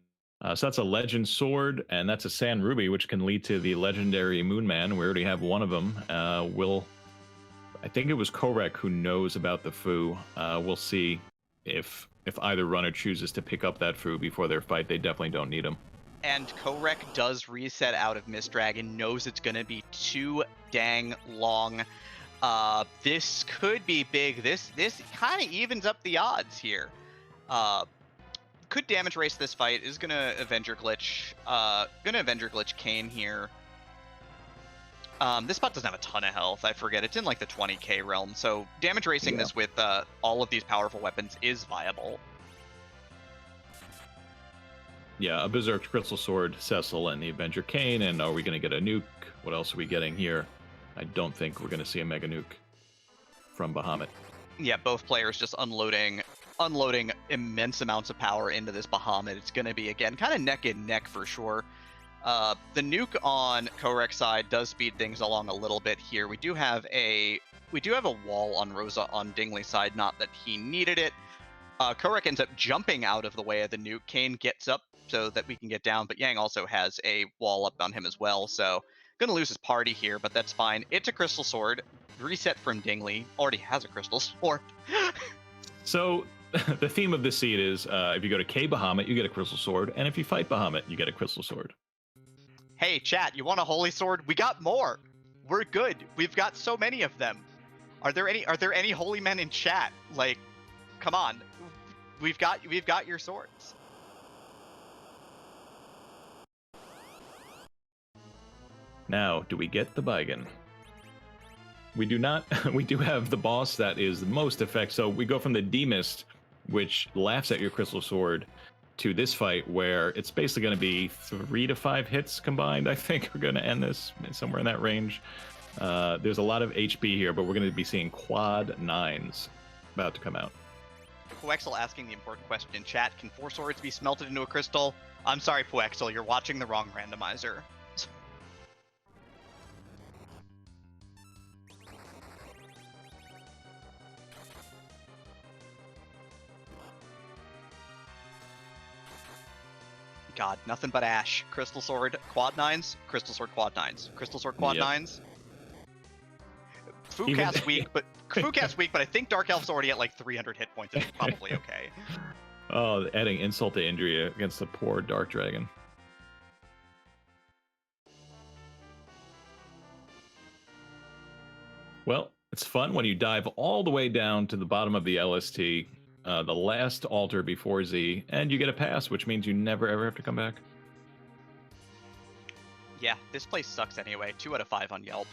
So that's a Legend Sword, and that's a Sand Ruby, which can lead to the legendary Moonman. We already have one of them. I think it was Kohrek who knows about the Fu. We'll see if either runner chooses to pick up that food before their fight, they definitely don't need them. And Kohrek does reset out of Mist Dragon, knows it's going to be too dang long. This could be big. This kind of evens up the odds here. Could damage race this fight. Is gonna Avenger Glitch. Kane here. This spot doesn't have a ton of health. I forget. It's in like the 20k realm. So damage racing this with all of these powerful weapons is viable. Yeah, a Berserk Crystal Sword, Cecil, and the Avenger Kane. And are we going to get a nuke? What else are we getting here? I don't think we're going to see a Mega Nuke from Bahamut. Yeah, both players just unloading immense amounts of power into this Bahamut. It's going to be, again, kind of neck and neck for sure. The nuke on Kohrek's side does speed things along a little bit here. We do have a wall on Rosa on Dingley's side, not that he needed it. Kohrek ends up jumping out of the way of the nuke. Kane gets up so that we can get down, but Yang also has a wall up on him as well, so gonna lose his party here, but that's fine. It's a Crystal Sword, reset from Dingley, already has a Crystal Sword. So the theme of this seed is if you go to K Bahamut, you get a Crystal Sword, and if you fight Bahamut, you get a Crystal Sword. Hey, chat, you want a Holy Sword? We got more. We're good. We've got so many of them. Are there any holy men in chat? Like, come on. We've got your swords. Now, do we get the Baigan? We do not. We do have the boss that is the most effect. So we go from the D-Mist, which laughs at your Crystal Sword, to this fight where it's basically going to be 3 to 5 hits combined. I think we're going to end this somewhere in that range. There's a lot of HP here, but we're going to be seeing quad 9s about to come out. Puexel asking the important question in chat: can 4 swords be smelted into a crystal? I'm sorry, Puexel, you're watching the wrong randomizer. God, nothing but ash. Crystal Sword, quad 9s. Crystal Sword, quad 9s. Crystal Sword, quad 9s. Fucast weak, but I think Dark Elf's already at like 300 hit points. It's probably okay. Oh, adding insult to injury against the poor Dark Dragon. Well, it's fun when you dive all the way down to the bottom of the LST, the last altar before Z, and you get a pass, which means you never ever have to come back. Yeah, this place sucks anyway. 2 out of 5 on Yelp.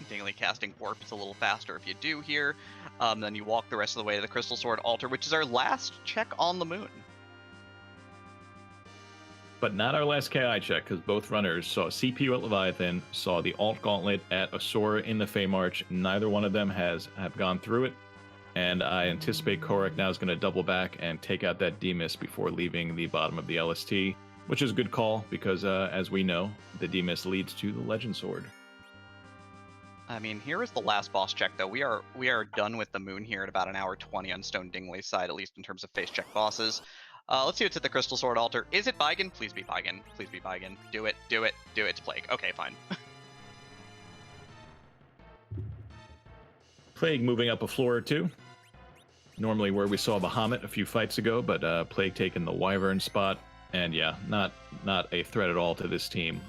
Dingley casting Warp is a little faster if you do here. Then you walk the rest of the way to the Crystal Sword altar, which is our last check on the moon. But not our last KI check, because both runners saw CPU at Leviathan, saw the Alt Gauntlet at Asura in the Feymarch. Neither one of them have gone through it. And I anticipate Kohrek now is going to double back and take out that D-Mist before leaving the bottom of the LST, which is a good call, because as we know, the D-Mist leads to the Legend Sword. I mean, here is the last boss check, though. We are done with the moon here at about 1:20 on Stone Dingley's side, at least in terms of face check bosses. Let's see what's at the Crystal Sword altar. Is it Baigan? Please be Baigan. Please be Baigan. Do it. Do it. Do it. It's Plague. Okay, fine. Plague moving up a floor or two. Normally where we saw Bahamut a few fights ago, but Plague taking the Wyvern spot. And yeah, not a threat at all to this team.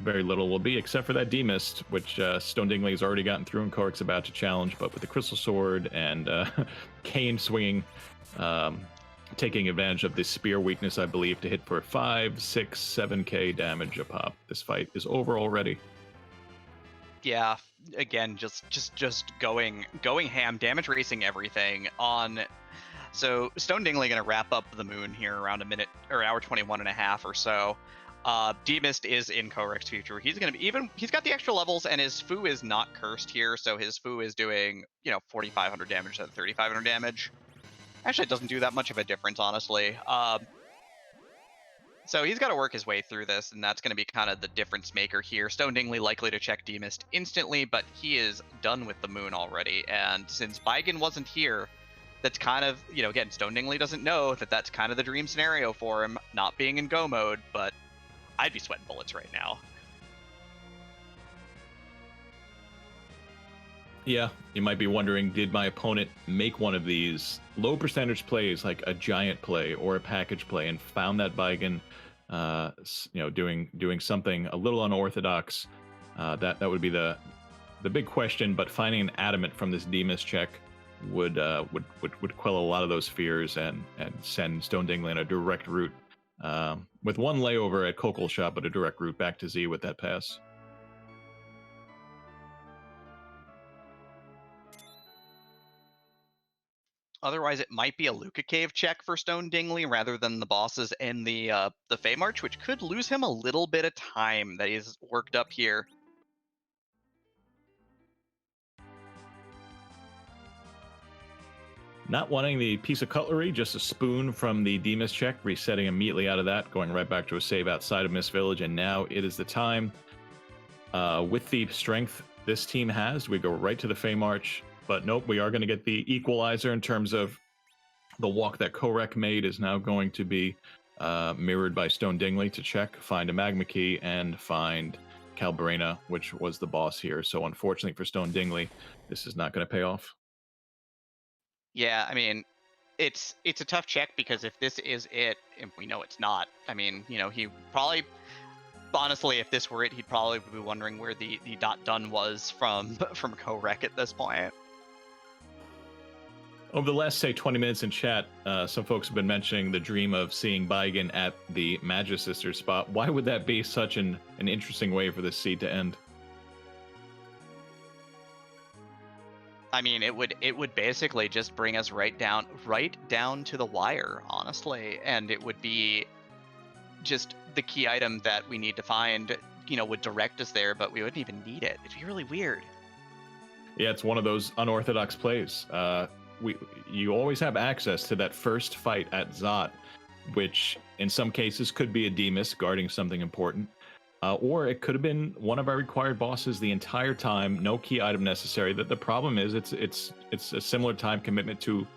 Very little will be, except for that D-Mist, which Stone Dingley has already gotten through and Kohrek's about to challenge. But with the Crystal Sword and Kane swinging, taking advantage of this spear weakness, I believe, to hit for 5, 6, 7k damage a pop. This fight is over already. Yeah, again, just going ham, damage racing everything on. So Stone Dingley gonna wrap up the moon here around 1:21.5 or so. D-Mist is in Kohrek's future. He's gonna be he's got the extra levels, and his Fu is not cursed here, so his Fu is doing 4,500 damage instead of 3,500 damage. Actually, it doesn't do that much of a difference, honestly. So he's got to work his way through this, and that's going to be kind of the difference maker here. Stone Dingley likely to check D-Mist instantly, but he is done with the moon already. And since Baigan wasn't here, that's kind of, again, Stone Dingley doesn't know that that's kind of the dream scenario for him, not being in go mode, but I'd be sweating bullets right now. Yeah, you might be wondering, did my opponent make one of these low percentage plays, like a giant play or a package play, and found that Baigan, doing something a little unorthodox? That would be the big question. But finding an adamant from this Demas check would quell a lot of those fears and send Stone Dingley on a direct route, with one layover at Kokol Shop, but a direct route back to Z with that pass. Otherwise, it might be a Luca Cave check for Stone Dingley rather than the bosses in the Fey March, which could lose him a little bit of time that he's worked up here. Not wanting the piece of cutlery, just a spoon from the Demas check, resetting immediately out of that, going right back to a save outside of Mist Village, and now it is the time. With the strength this team has, we go right to the Fey March, but nope, we are going to get the equalizer in terms of the walk that Kohrek made is now going to be mirrored by Stone Dingley to check, find a Magma Key, and find Calbrena, which was the boss here. So unfortunately for Stone Dingley, this is not going to pay off. Yeah, I mean, it's a tough check because if this is it, and we know it's not, I mean, he probably, honestly, if this were it, he'd probably be wondering where the dot done was from from Kohrek at this point. Over the last, say, 20 minutes in chat, some folks have been mentioning the dream of seeing Baigan at the Magic Sisters spot. Why would that be such an interesting way for this seed to end? I mean, it would basically just bring us right down to the wire, honestly, and it would be just the key item that we need to find, would direct us there, but we wouldn't even need it. It'd be really weird. Yeah, it's one of those unorthodox plays. You always have access to that first fight at Zot, which in some cases could be a Demas guarding something important, or it could have been one of our required bosses the entire time. No key item necessary. That the problem is it's a similar time commitment to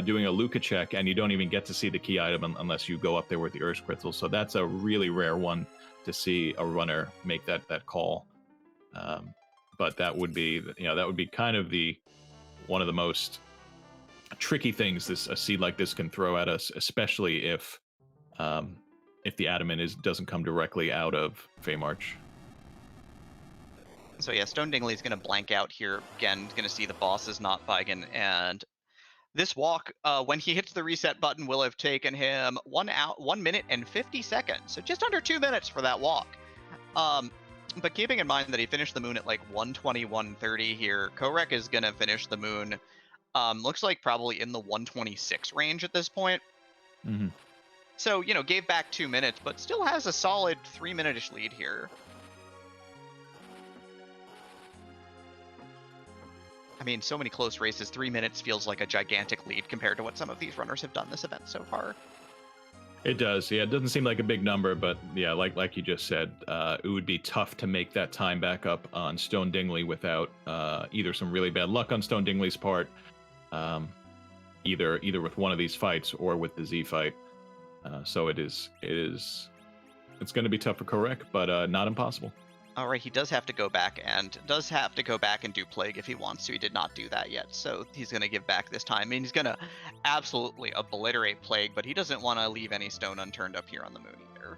doing a Luca check, and you don't even get to see the key item unless you go up there with the Earth Crystal. So that's a really rare one to see a runner make that call. But that would be kind of one of the most tricky things a seed like this can throw at us, especially if the adamant doesn't come directly out of Fey March. So yeah, Stone Dingley's gonna blank out here again. He's gonna see the boss is not Baigan, and this walk, when he hits the reset button, will have taken him 1 minute and 50 seconds. So just under 2 minutes for that walk. But keeping in mind that he finished the moon at like 120, 130 here, Kohrek is gonna finish the moon. Looks like probably in the 126 range at this point. Mm-hmm. So, gave back 2 minutes, but still has a solid 3-minute-ish lead here. I mean, so many close races. 3 minutes feels like a gigantic lead compared to what some of these runners have done this event so far. It does. Yeah, it doesn't seem like a big number, but yeah, like you just said, it would be tough to make that time back up on Stone Dingley without either some really bad luck on Stone Dingley's part, either with one of these fights or with the Z fight. So it's going to be tough for Kohrek, but not impossible. All right, he does have to go back and do Plague if he wants to. He did not do that yet, so he's going to give back this time. I mean, he's going to absolutely obliterate Plague, but he doesn't want to leave any stone unturned up here on the moon either.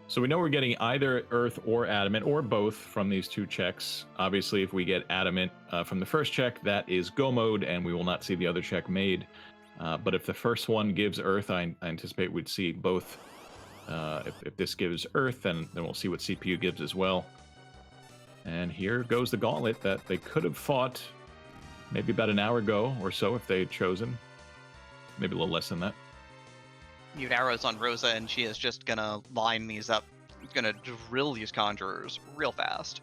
So we know we're getting either Earth or Adamant, or both from these two checks. Obviously, if we get Adamant from the first check, that is go mode, and we will not see the other check made. But if the first one gives Earth, I anticipate we'd see both. If this gives Earth, then we'll see what CPU gives as well. And here goes the gauntlet that they could have fought maybe about an hour ago or so if they had chosen. Maybe a little less than that. Mute arrows on Rosa, and she is just going to line these up. Going to drill these conjurers real fast.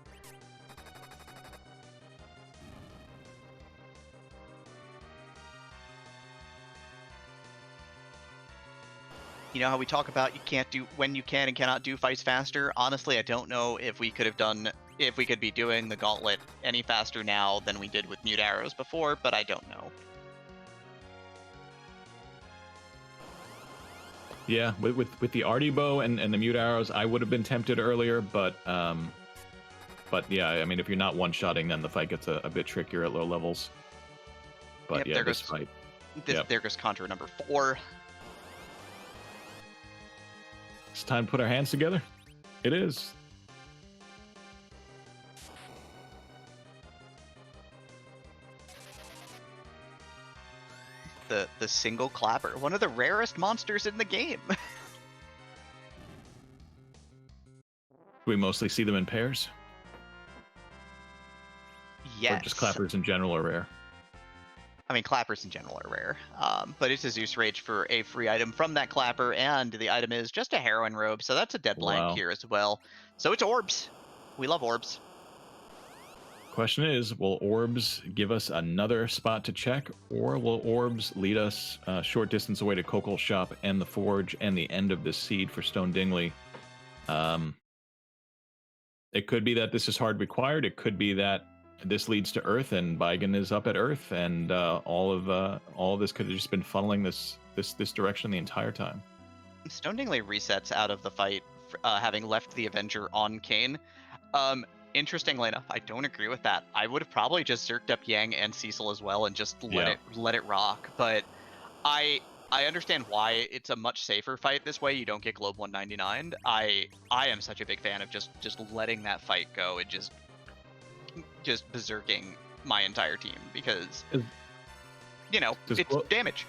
You know how we talk about you can't do when you can and cannot do fights faster? Honestly, I don't know if we could be doing the gauntlet any faster now than we did with mute arrows before, but I don't know. Yeah, with the Artie bow and the mute arrows, I would have been tempted earlier, but But yeah, I mean, if you're not one-shotting, then the fight gets a bit trickier at low levels. But Yep, yeah, there this goes fight. Yep. there goes conjure number 4. It's time to put our hands together. It is. The single clapper, one of the rarest monsters in the game. We mostly see them in pairs, Yes. or just clappers in general are rare. I mean, clappers in general are rare, but it's a Zeus Rage for a free item from that clapper, and the item is just a heroin robe, so that's a dead blank Wow. here as well. So it's orbs. We love orbs. Question is, will orbs give us another spot to check, or will orbs lead us a short distance away to Kokol's shop and the forge and the end of this seed for Stone Dingley? It could be that this is hard required. It could be that this leads to Earth and Baigen is up at Earth, and all of this could have just been funneling this direction the entire time. Stone Dingley resets out of the fight, having left the Avenger on Kane. Interestingly enough, I don't agree with that. I would have probably just zerked up Yang and Cecil as well and just let it rock. But I understand why it's a much safer fight this way. You don't get Globe 199. I am such a big fan of just letting that fight go and just berserking my entire team, because it's damage.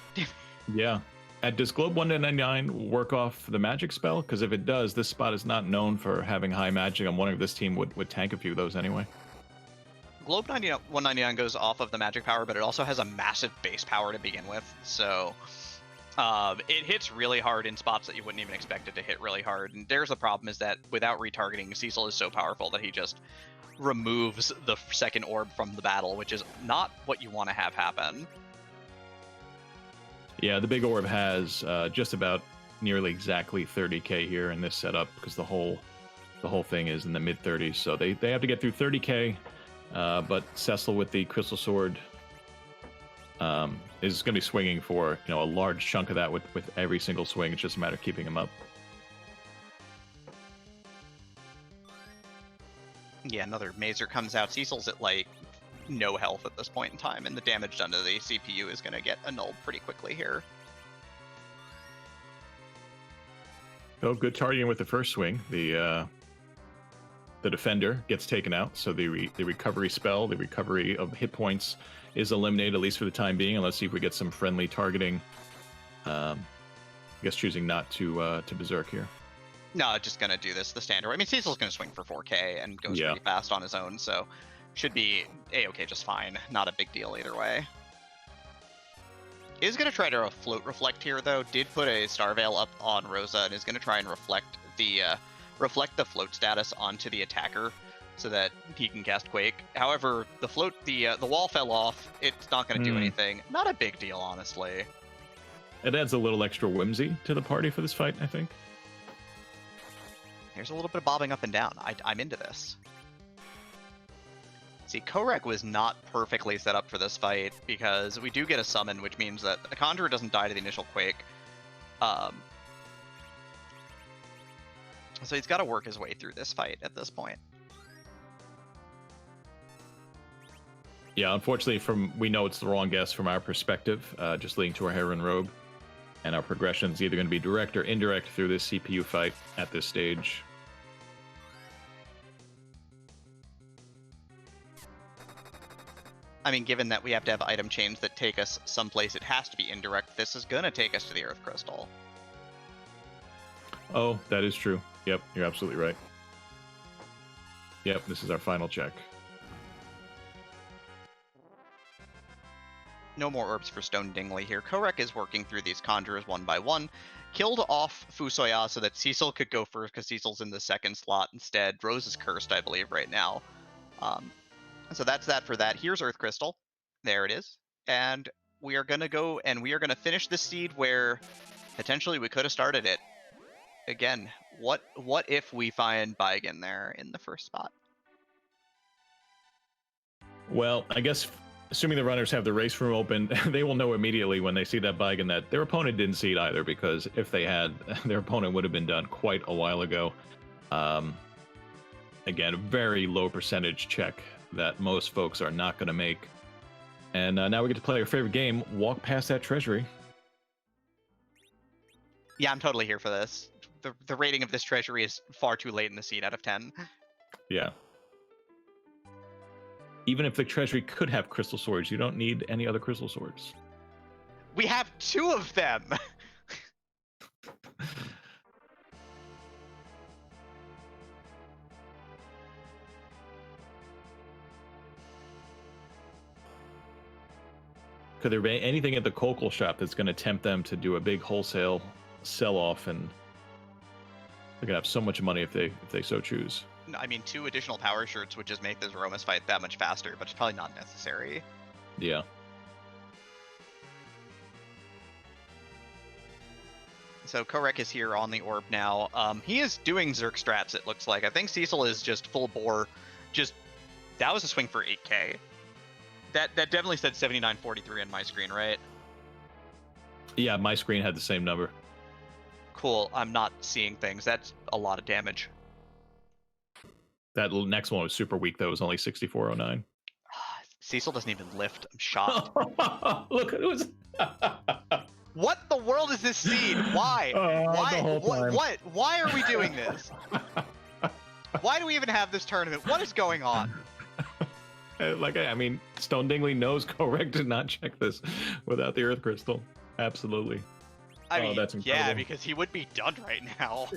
Yeah. Does Globe 199 work off the magic spell? Because if it does, this spot is not known for having high magic. I'm wondering if this team would tank a few of those anyway. Globe 199 goes off of the magic power, but it also has a massive base power to begin with. So it hits really hard in spots that you wouldn't even expect it to hit really hard. And there's a problem, is that without retargeting, Cecil is so powerful that he just removes the second orb from the battle, which is not what you want to have happen. Yeah, the big orb has just about nearly exactly 30k here in this setup, because the whole thing is in the mid 30s. So they have to get through 30k, but Cecil with the crystal sword is going to be swinging for a large chunk of that with every single swing. It's just a matter of keeping him up. Yeah, another Mazer comes out. Cecil's at like no health at this point in time, and the damage done to the CPU is going to get annulled pretty quickly here. Oh, good targeting with the first swing. The defender gets taken out, so the recovery spell, the recovery of hit points, is eliminated, at least for the time being. And let's see if we get some friendly targeting. I guess choosing not to berserk here. No, just going to do this the standard way. I mean, Cecil's going to swing for 4k and goes pretty fast on his own, so should be a-okay just fine. Not a big deal either way. Is going to try to float reflect here, though. Did put a Star Veil up on Rosa and is going to try and reflect the float status onto the attacker so that he can cast Quake. However, the wall fell off. It's not going to do anything. Not a big deal, honestly. It adds a little extra whimsy to the party for this fight, I think. There's a little bit of bobbing up and down. I'm into this. See, Kohrek was not perfectly set up for this fight, because we do get a summon, which means that the Conjurer doesn't die to the initial Quake. So he's got to work his way through this fight at this point. Yeah, unfortunately, we know it's the wrong guess from our perspective, just leading to our heroin robe. And our progression is either going to be direct or indirect through this CPU fight at this stage. I mean, given that we have to have item chains that take us someplace, it has to be indirect. This is going to take us to the Earth Crystal. Oh, that is true. Yep, you're absolutely right. Yep, this is our final check. No more orbs for Stone Dingley here. Kohrek is working through these conjurers one by one. Killed off Fusoya so that Cecil could go first, because Cecil's in the second slot instead. Rose is cursed, I believe, right now. So that's that for that. Here's Earth Crystal. There it is. And we are going to go and we are going to finish this seed where potentially we could have started it. Again, what if we find Baigen there in the first spot? Well, I guess assuming the runners have the race room open, they will know immediately when they see that Baigen that their opponent didn't see it either, because if they had, their opponent would have been done quite a while ago. Again, a very low percentage check that most folks are not going to make. And now we get to play our favorite game, walk past that treasury. Yeah, I'm totally here for this. The rating of this treasury is far too late in the seed out of 10. Yeah. Even if the treasury could have crystal swords, you don't need any other crystal swords. We have 2 of them! Could there be anything at the Kokol shop that's going to tempt them to do a big wholesale sell-off, and they're going to have so much money if they so choose? I mean, 2 additional power shirts would just make this Aromas fight that much faster, but it's probably not necessary. Yeah. So Kohrek is here on the orb now. He is doing Zerk strats, it looks like. I think Cecil is just full bore. That was a swing for 8k. That definitely said 7943 on my screen, right? Yeah, my screen had the same number. Cool, I'm not seeing things. That's a lot of damage. That next one was super weak, though. It was only 6409. Cecil doesn't even lift. I'm shocked. Look, it was... What the world is this seed? Why? Why? Why are we doing this? Why do we even have this tournament? What is going on? I mean, Stone Dingley knows Kohrek did not check this without the Earth Crystal. Absolutely. I mean, that's incredible. yeah, because he would be done right now.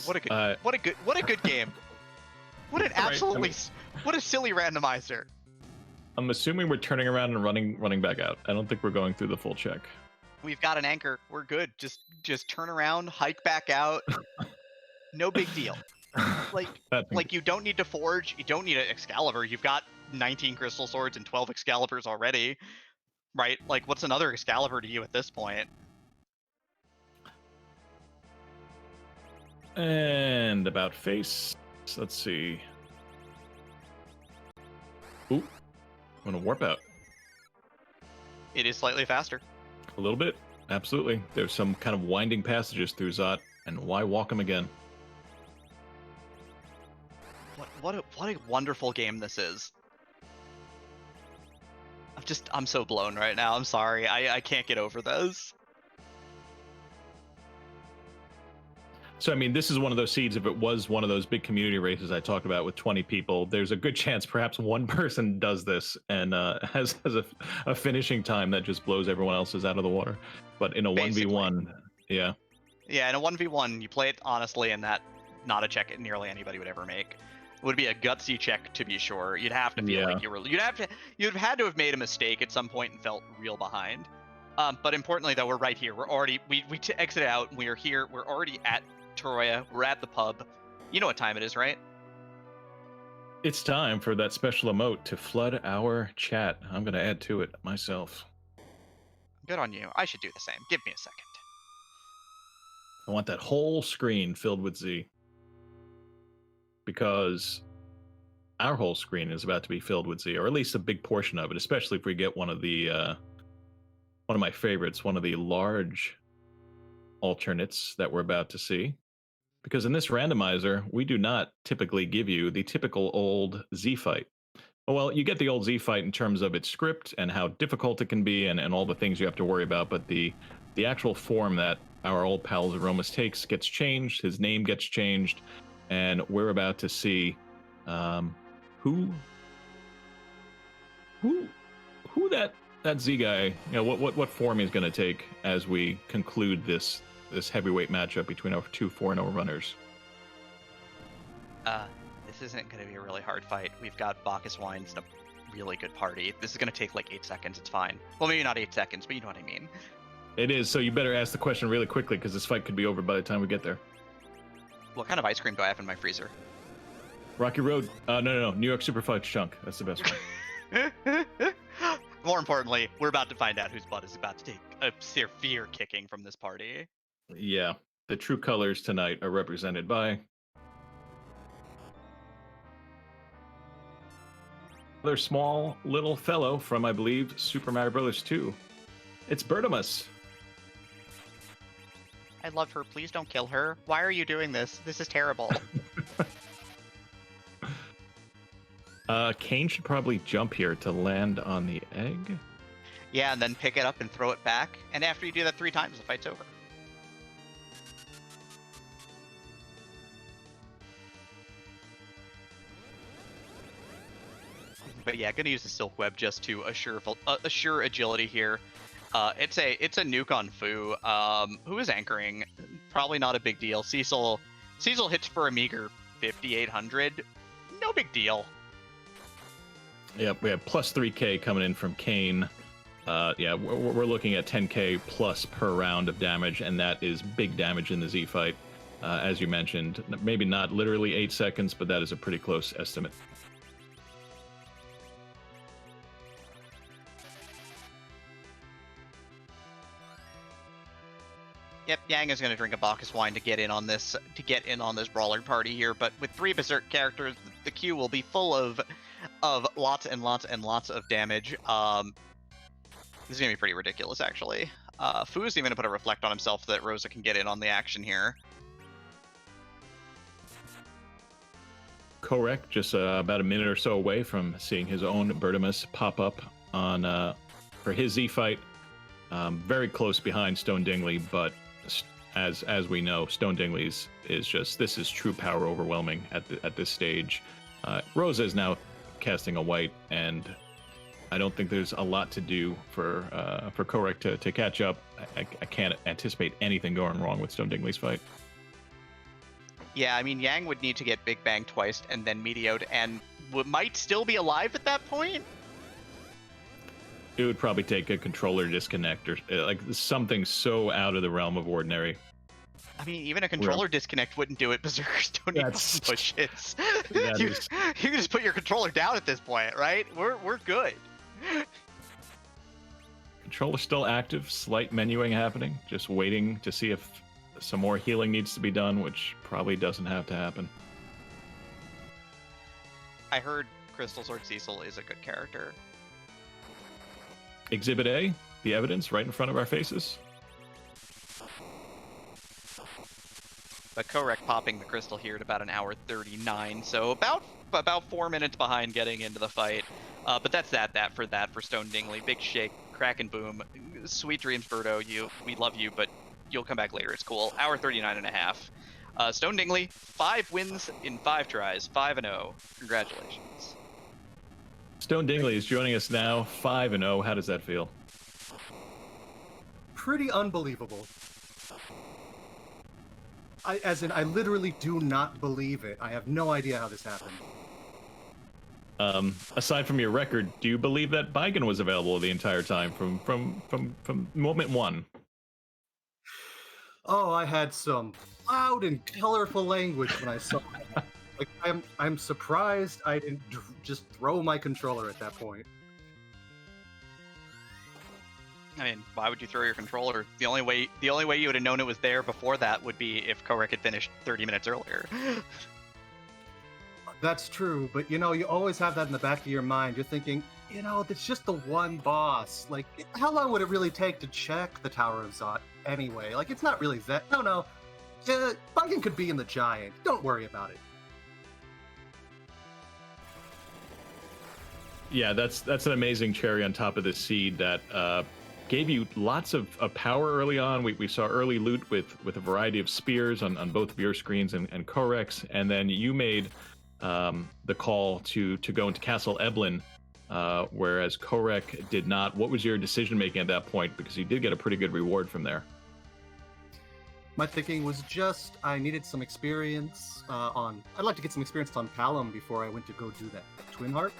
What a good game. What an absolutely what a silly randomizer. I'm assuming we're turning around and running back out. I don't think we're going through the full check. We've got an anchor. We're good. Just turn around, hike back out. No big deal. Like you don't need to forge. You don't need an Excalibur. You've got 19 crystal swords and 12 Excaliburs already, right? Like, what's another Excalibur to you at this point? And about face. Let's see. Ooh, I'm gonna warp out. It is slightly faster. A little bit, absolutely. There's some kind of winding passages through Zot, and why walk them again? What a wonderful game this is. I'm so blown right now. I'm sorry. I can't get over this. So, I mean, this is one of those seeds. If it was one of those big community races I talked about with 20 people, there's a good chance perhaps one person does this and has a finishing time that just blows everyone else's out of the water. But in a Basically. 1v1, yeah. Yeah, in a 1v1, you play it honestly, and that not a check nearly anybody would ever make. It would be a gutsy check to be sure. You'd have to feel like you'd have had to have made a mistake at some point and felt real behind. But importantly, though, we're right here. We're already we exit out. We are here. We're already at Troya. We're at the pub. You know what time it is, right? It's time for that special emote to flood our chat. I'm going to add to it myself. Good on you. I should do the same. Give me a second. I want that whole screen filled with Z. Because our whole screen is about to be filled with Z, or at least a big portion of it, especially if we get one of my favorites, one of the large alternates that we're about to see. Because in this randomizer, we do not typically give you the typical old Z fight. Well, you get the old Z fight in terms of its script and how difficult it can be and all the things you have to worry about, but the actual form that our old pal Aromas takes gets changed, his name gets changed, and we're about to see who that Z guy, you know, what form he's going to take as we conclude this heavyweight matchup between our two 4-0 runners. This isn't going to be a really hard fight. We've got Bacchus wines and a really good party. This is going to take like 8 seconds. It's fine. Well, maybe not 8 seconds, but you know what I mean. It is. So you better ask the question really quickly because this fight could be over by the time we get there. What kind of ice cream do I have in my freezer? Rocky Road. No. New York Super Fudge Chunk. That's the best one. More importantly, we're about to find out whose butt is about to take a severe kicking from this party. Yeah. The true colors tonight are represented by another small little fellow from, I believe, Super Mario Bros. 2. It's Bertimus. I love her. Please don't kill her. Why are you doing this? This is terrible. Kane should probably jump here to land on the egg. Yeah, and then pick it up and throw it back. And after you do that 3 times, the fight's over. But yeah, gonna use the Silk Web just to assure agility here. It's a nuke on Fu, who is anchoring. Probably not a big deal. Cecil hits for a meager 5,800. No big deal. Yep, we have plus 3k coming in from Kane. Yeah, we're looking at 10k plus per round of damage, and that is big damage in the Z fight. As you mentioned, maybe not literally 8 seconds, but that is a pretty close estimate. Yep, Yang is going to drink a Bacchus wine to get in on this brawler party here. But with 3 Berserk characters, the queue will be full of lots and lots and lots of damage. This is going to be pretty ridiculous, actually. Fu is even going to put a Reflect on himself so that Rosa can get in on the action here. Kohrek just about a minute or so away from seeing his own Bertimus pop up on for his Z fight. Very close behind Stone Dingley, but as we know, Stone Dingley is just, this is true power overwhelming at this stage. Rosa is now casting a white, and I don't think there's a lot to do for Kohrek to catch up. I can't anticipate anything going wrong with Stone Dingley's fight. Yeah, I mean, Yang would need to get Big Bang twice and then Meteoed, and might still be alive at that point. It would probably take a controller disconnect or like something so out of the realm of ordinary. I mean, even a controller disconnect wouldn't do it. Berserkers don't need push hits. You can just put your controller down at this point, right? We're good. Controller still active, slight menuing happening, just waiting to see if some more healing needs to be done, which probably doesn't have to happen. I heard Crystal Sword Cecil is a good character. Exhibit A, the evidence right in front of our faces. But Kohrek popping the crystal here at about 1:39, so about 4 minutes behind getting into the fight. But that's that for Stone Dingley. Big shake, crack and boom. Sweet dreams, Birdo. We love you, but you'll come back later. It's cool. 1:39.5. Stone Dingley, 5 wins in 5 tries, 5-0. Congratulations. Stone Dingley is joining us now, 5-0. How does that feel? Pretty unbelievable. I literally do not believe it. I have no idea how this happened. Aside from your record, do you believe that Baigen was available the entire time from moment 1? Oh, I had some loud and colorful language when I saw it. Like, I'm surprised I didn't just throw my controller at that point. I mean, why would you throw your controller? The only way you would have known it was there before that would be if Kohrek had finished 30 minutes earlier. That's true, but you always have that in the back of your mind. You're thinking, it's just the one boss. Like, how long would it really take to check the Tower of Zot anyway? Like, it's not really that. No. Baigen could be in the Giant. Don't worry about it. Yeah, that's an amazing cherry on top of the seed that gave you lots of power early on. We saw early loot with a variety of spears on both of your screens and Kohrek's, and then you made the call to go into Castle Eblin, whereas Kohrek did not. What was your decision making at that point? Because you did get a pretty good reward from there. My thinking was just I needed some experience I'd like to get some experience on Palom before I went to go do that Twin Heart.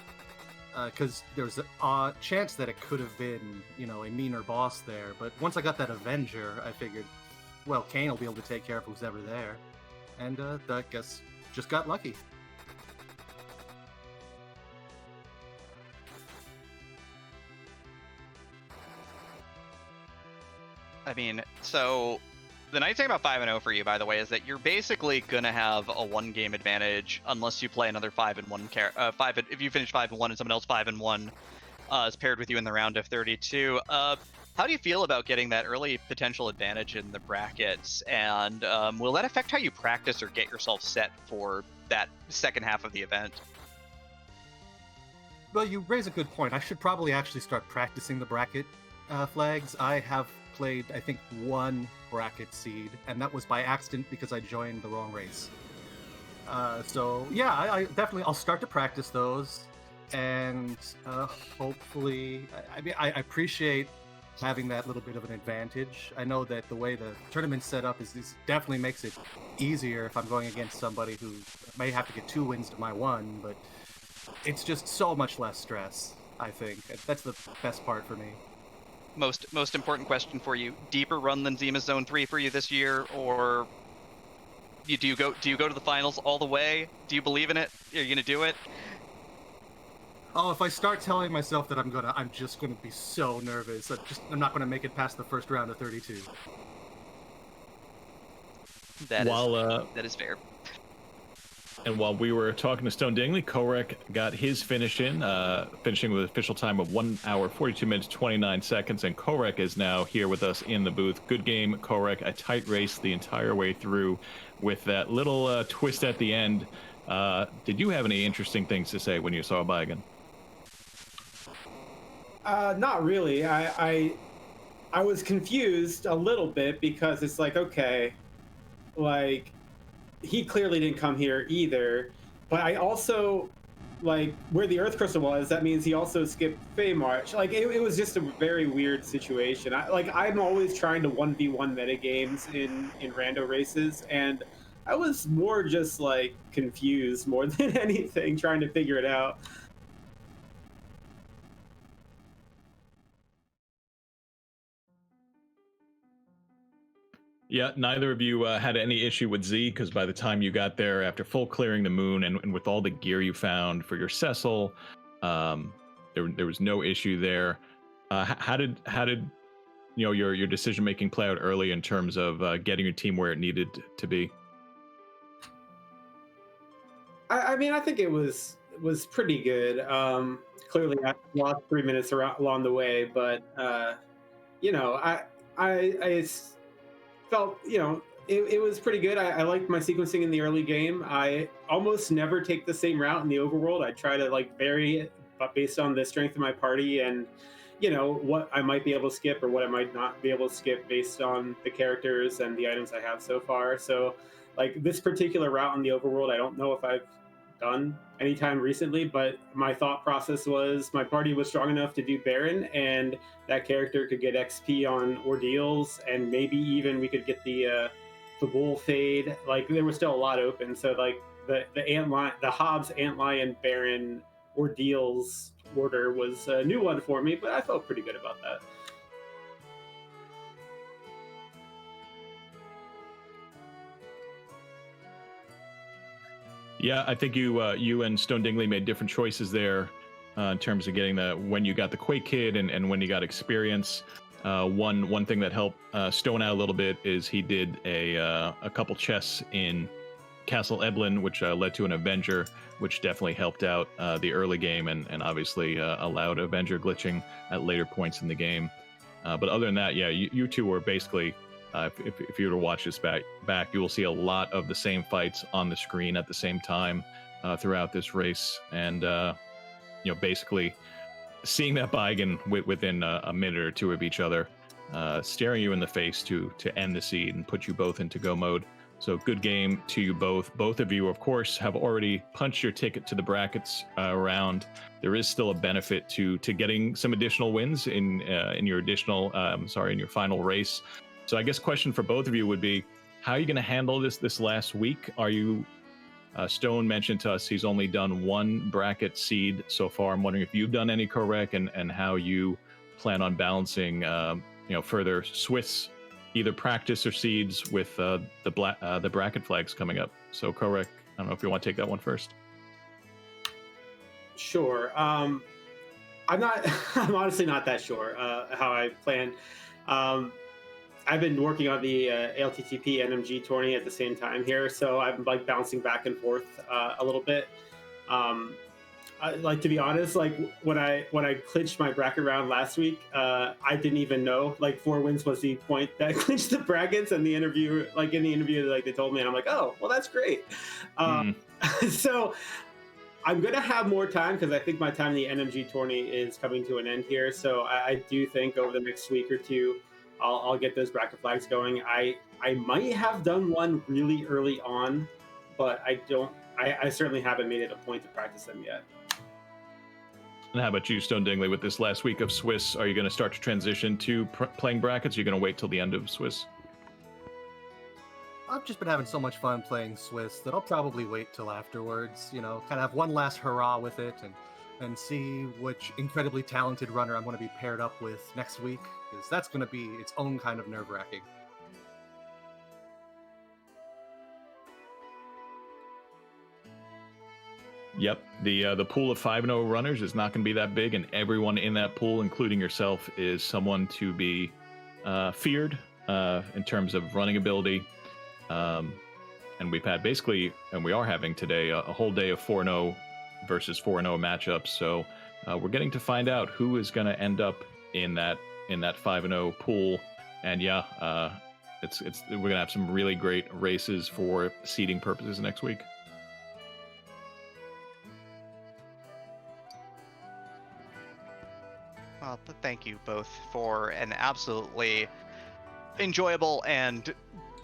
Because there's a chance that it could have been, a meaner boss there. But once I got that Avenger, I figured, well, Kane will be able to take care of who's ever there. And I guess just got lucky. I mean, so the nice thing about 5-0 for you, by the way, is that you're basically gonna have a 1-game advantage unless you play another 5-1 if you finish 5-1 and someone else 5-1 is paired with you in the round of 32. How do you feel about getting that early potential advantage in the brackets? And will that affect how you practice or get yourself set for that second half of the event? Well, you raise a good point. I should probably actually start practicing the bracket flags. I have played, I think, one bracket seed, and that was by accident because I joined the wrong race. So yeah, I definitely I'll start to practice those, and hopefully, I mean, I appreciate having that little bit of an advantage. I know that the way the tournament's set up is this definitely makes it easier if I'm going against somebody who may have to get 2 wins to my 1, but it's just so much less stress. I think that's the best part for me. Most important question for you: deeper run than Zima's Zone 3 for you this year, or do you go to the finals all the way? Do you believe in it? Are you gonna do it? Oh, if I start telling myself that I'm just gonna be so nervous. I'm not gonna make it past the first round of 32. That is fair. And while we were talking to Stone Dingley, Kohrek got his finish in, finishing with an official time of 1 hour, 42 minutes, 29 seconds. And Kohrek is now here with us in the booth. Good game, Kohrek. A tight race the entire way through with that little twist at the end. Did you have any interesting things to say when you saw Baigan? Not really. I was confused a little bit because it's like, okay, like he clearly didn't come here either. But I also like where the Earth Crystal was. That means he also skipped Fey March. Like it was just a very weird situation. I'm always trying to 1v1 metagames in rando races, and I was more just like confused more than anything, trying to figure it out. Yeah, neither of you had any issue with Z, because by the time you got there, after full clearing the moon and with all the gear you found for your Cecil, there was no issue there. How did your decision making play out early in terms of getting your team where it needed to be? I mean, I think it was pretty good. Clearly, I lost 3 minutes along the way, but I felt it was pretty good. I liked my sequencing in the early game. I almost never take the same route in the overworld. I try to like vary it, but based on the strength of my party and what I might be able to skip or what I might not be able to skip based on the characters and the items I have so far. So like this particular route in the overworld, I don't know if I've done anytime recently, but my thought process was my party was strong enough to do Baron, and that character could get XP on ordeals, and maybe even we could get the bull fade. Like there was still a lot open, so like the Hobbs Antlion Baron ordeals order was a new one for me, but I felt pretty good about that. Yeah, I think you and Stone Dingley made different choices there in terms of getting when you got the Quake Kid and when you got experience. One thing that helped Stone out a little bit is he did a couple chests in Castle Eblin, which led to an Avenger, which definitely helped out the early game and obviously allowed Avenger glitching at later points in the game. But other than that, yeah, you two were basically, if you were to watch this back, you will see a lot of the same fights on the screen at the same time throughout this race. And, basically seeing that Baigan within a minute or two of each other, staring you in the face to end the seed and put you both into go mode. So good game to you both. Both of you, of course, have already punched your ticket to the brackets round. There is still a benefit to getting some additional wins in your in your final race. So I guess question for both of you would be, how are you going to handle this last week? Are you Stone mentioned to us he's only done one bracket seed so far. I'm wondering if you've done any, Kohrek, and how you plan on balancing further Swiss either practice or seeds with the bracket flags coming up. So Kohrek, I don't know if you want to take that one first. Sure. I'm honestly not that sure how I plan. I've been working on the LTTP NMG tourney at the same time here, so I'm like bouncing back and forth a little bit. like, to be honest, like when I clinched my bracket round last week, I didn't even know like 4 wins was the point that clinched the brackets. And the interview, like in the interview, like they told me, and I'm like, oh, well, that's great. So I'm gonna have more time because I think my time in the NMG tourney is coming to an end here. So I do think over the next week or two, I'll get those bracket flags going. I might have done one really early on, but I don't. I certainly haven't made it a point to practice them yet. And how about you, Stone Dingley, with this last week of Swiss? Are you going to start to transition to playing brackets? Or are you going to wait till the end of Swiss? I've just been having so much fun playing Swiss that I'll probably wait till afterwards, you know, kind of have one last hurrah with it and see which incredibly talented runner I'm going to be paired up with next week, because that's going to be its own kind of nerve-wracking. Yep, the pool of 5-0 runners is not going to be that big, and everyone in that pool, including yourself, is someone to be feared in terms of running ability. And we've had basically, and we are having today, a whole day of 4-0 versus 4-0 matchups. So we're getting to find out who is going to end up in that 5-0 pool. And yeah, we're going to have some really great races for seeding purposes next week. Well, thank you both for an absolutely enjoyable and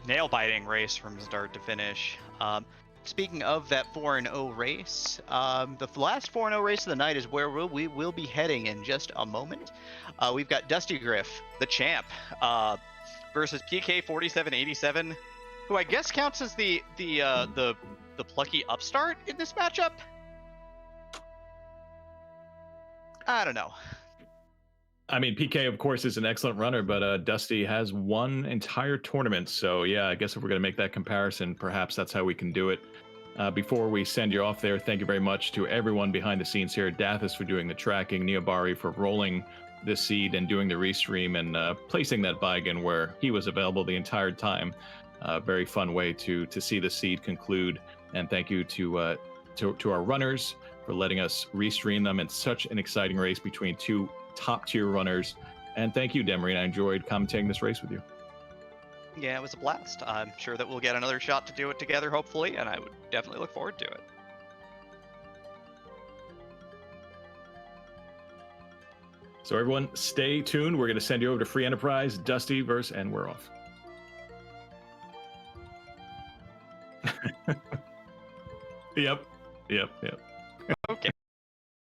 nail-biting race from start to finish. Speaking of that 4-0 race, the last 4-0 race of the night is where we will be heading in just a moment. We've got Dusty Griff, the champ, versus PK 4787, who I guess counts as the plucky upstart in this matchup. I don't know. I mean, PK, of course, is an excellent runner, but Dusty has won entire tournaments. So, yeah, I guess if we're going to make that comparison, perhaps that's how we can do it. Before we send you off there, thank you very much to everyone behind the scenes here. Dathis for doing the tracking, Neobari for rolling the seed and doing the restream and placing that Vigan where he was available the entire time. Very fun way to see the seed conclude. And thank you to our runners for letting us restream them in such an exciting race between two top-tier runners. And thank you, Demery. I enjoyed commentating this race with you. Yeah, it was a blast. I'm sure that we'll get another shot to do it together, hopefully, and I would definitely look forward to it. So everyone, stay tuned. We're going to send you over to Free Enterprise, Dusty versus, and we're off. Yep. Okay.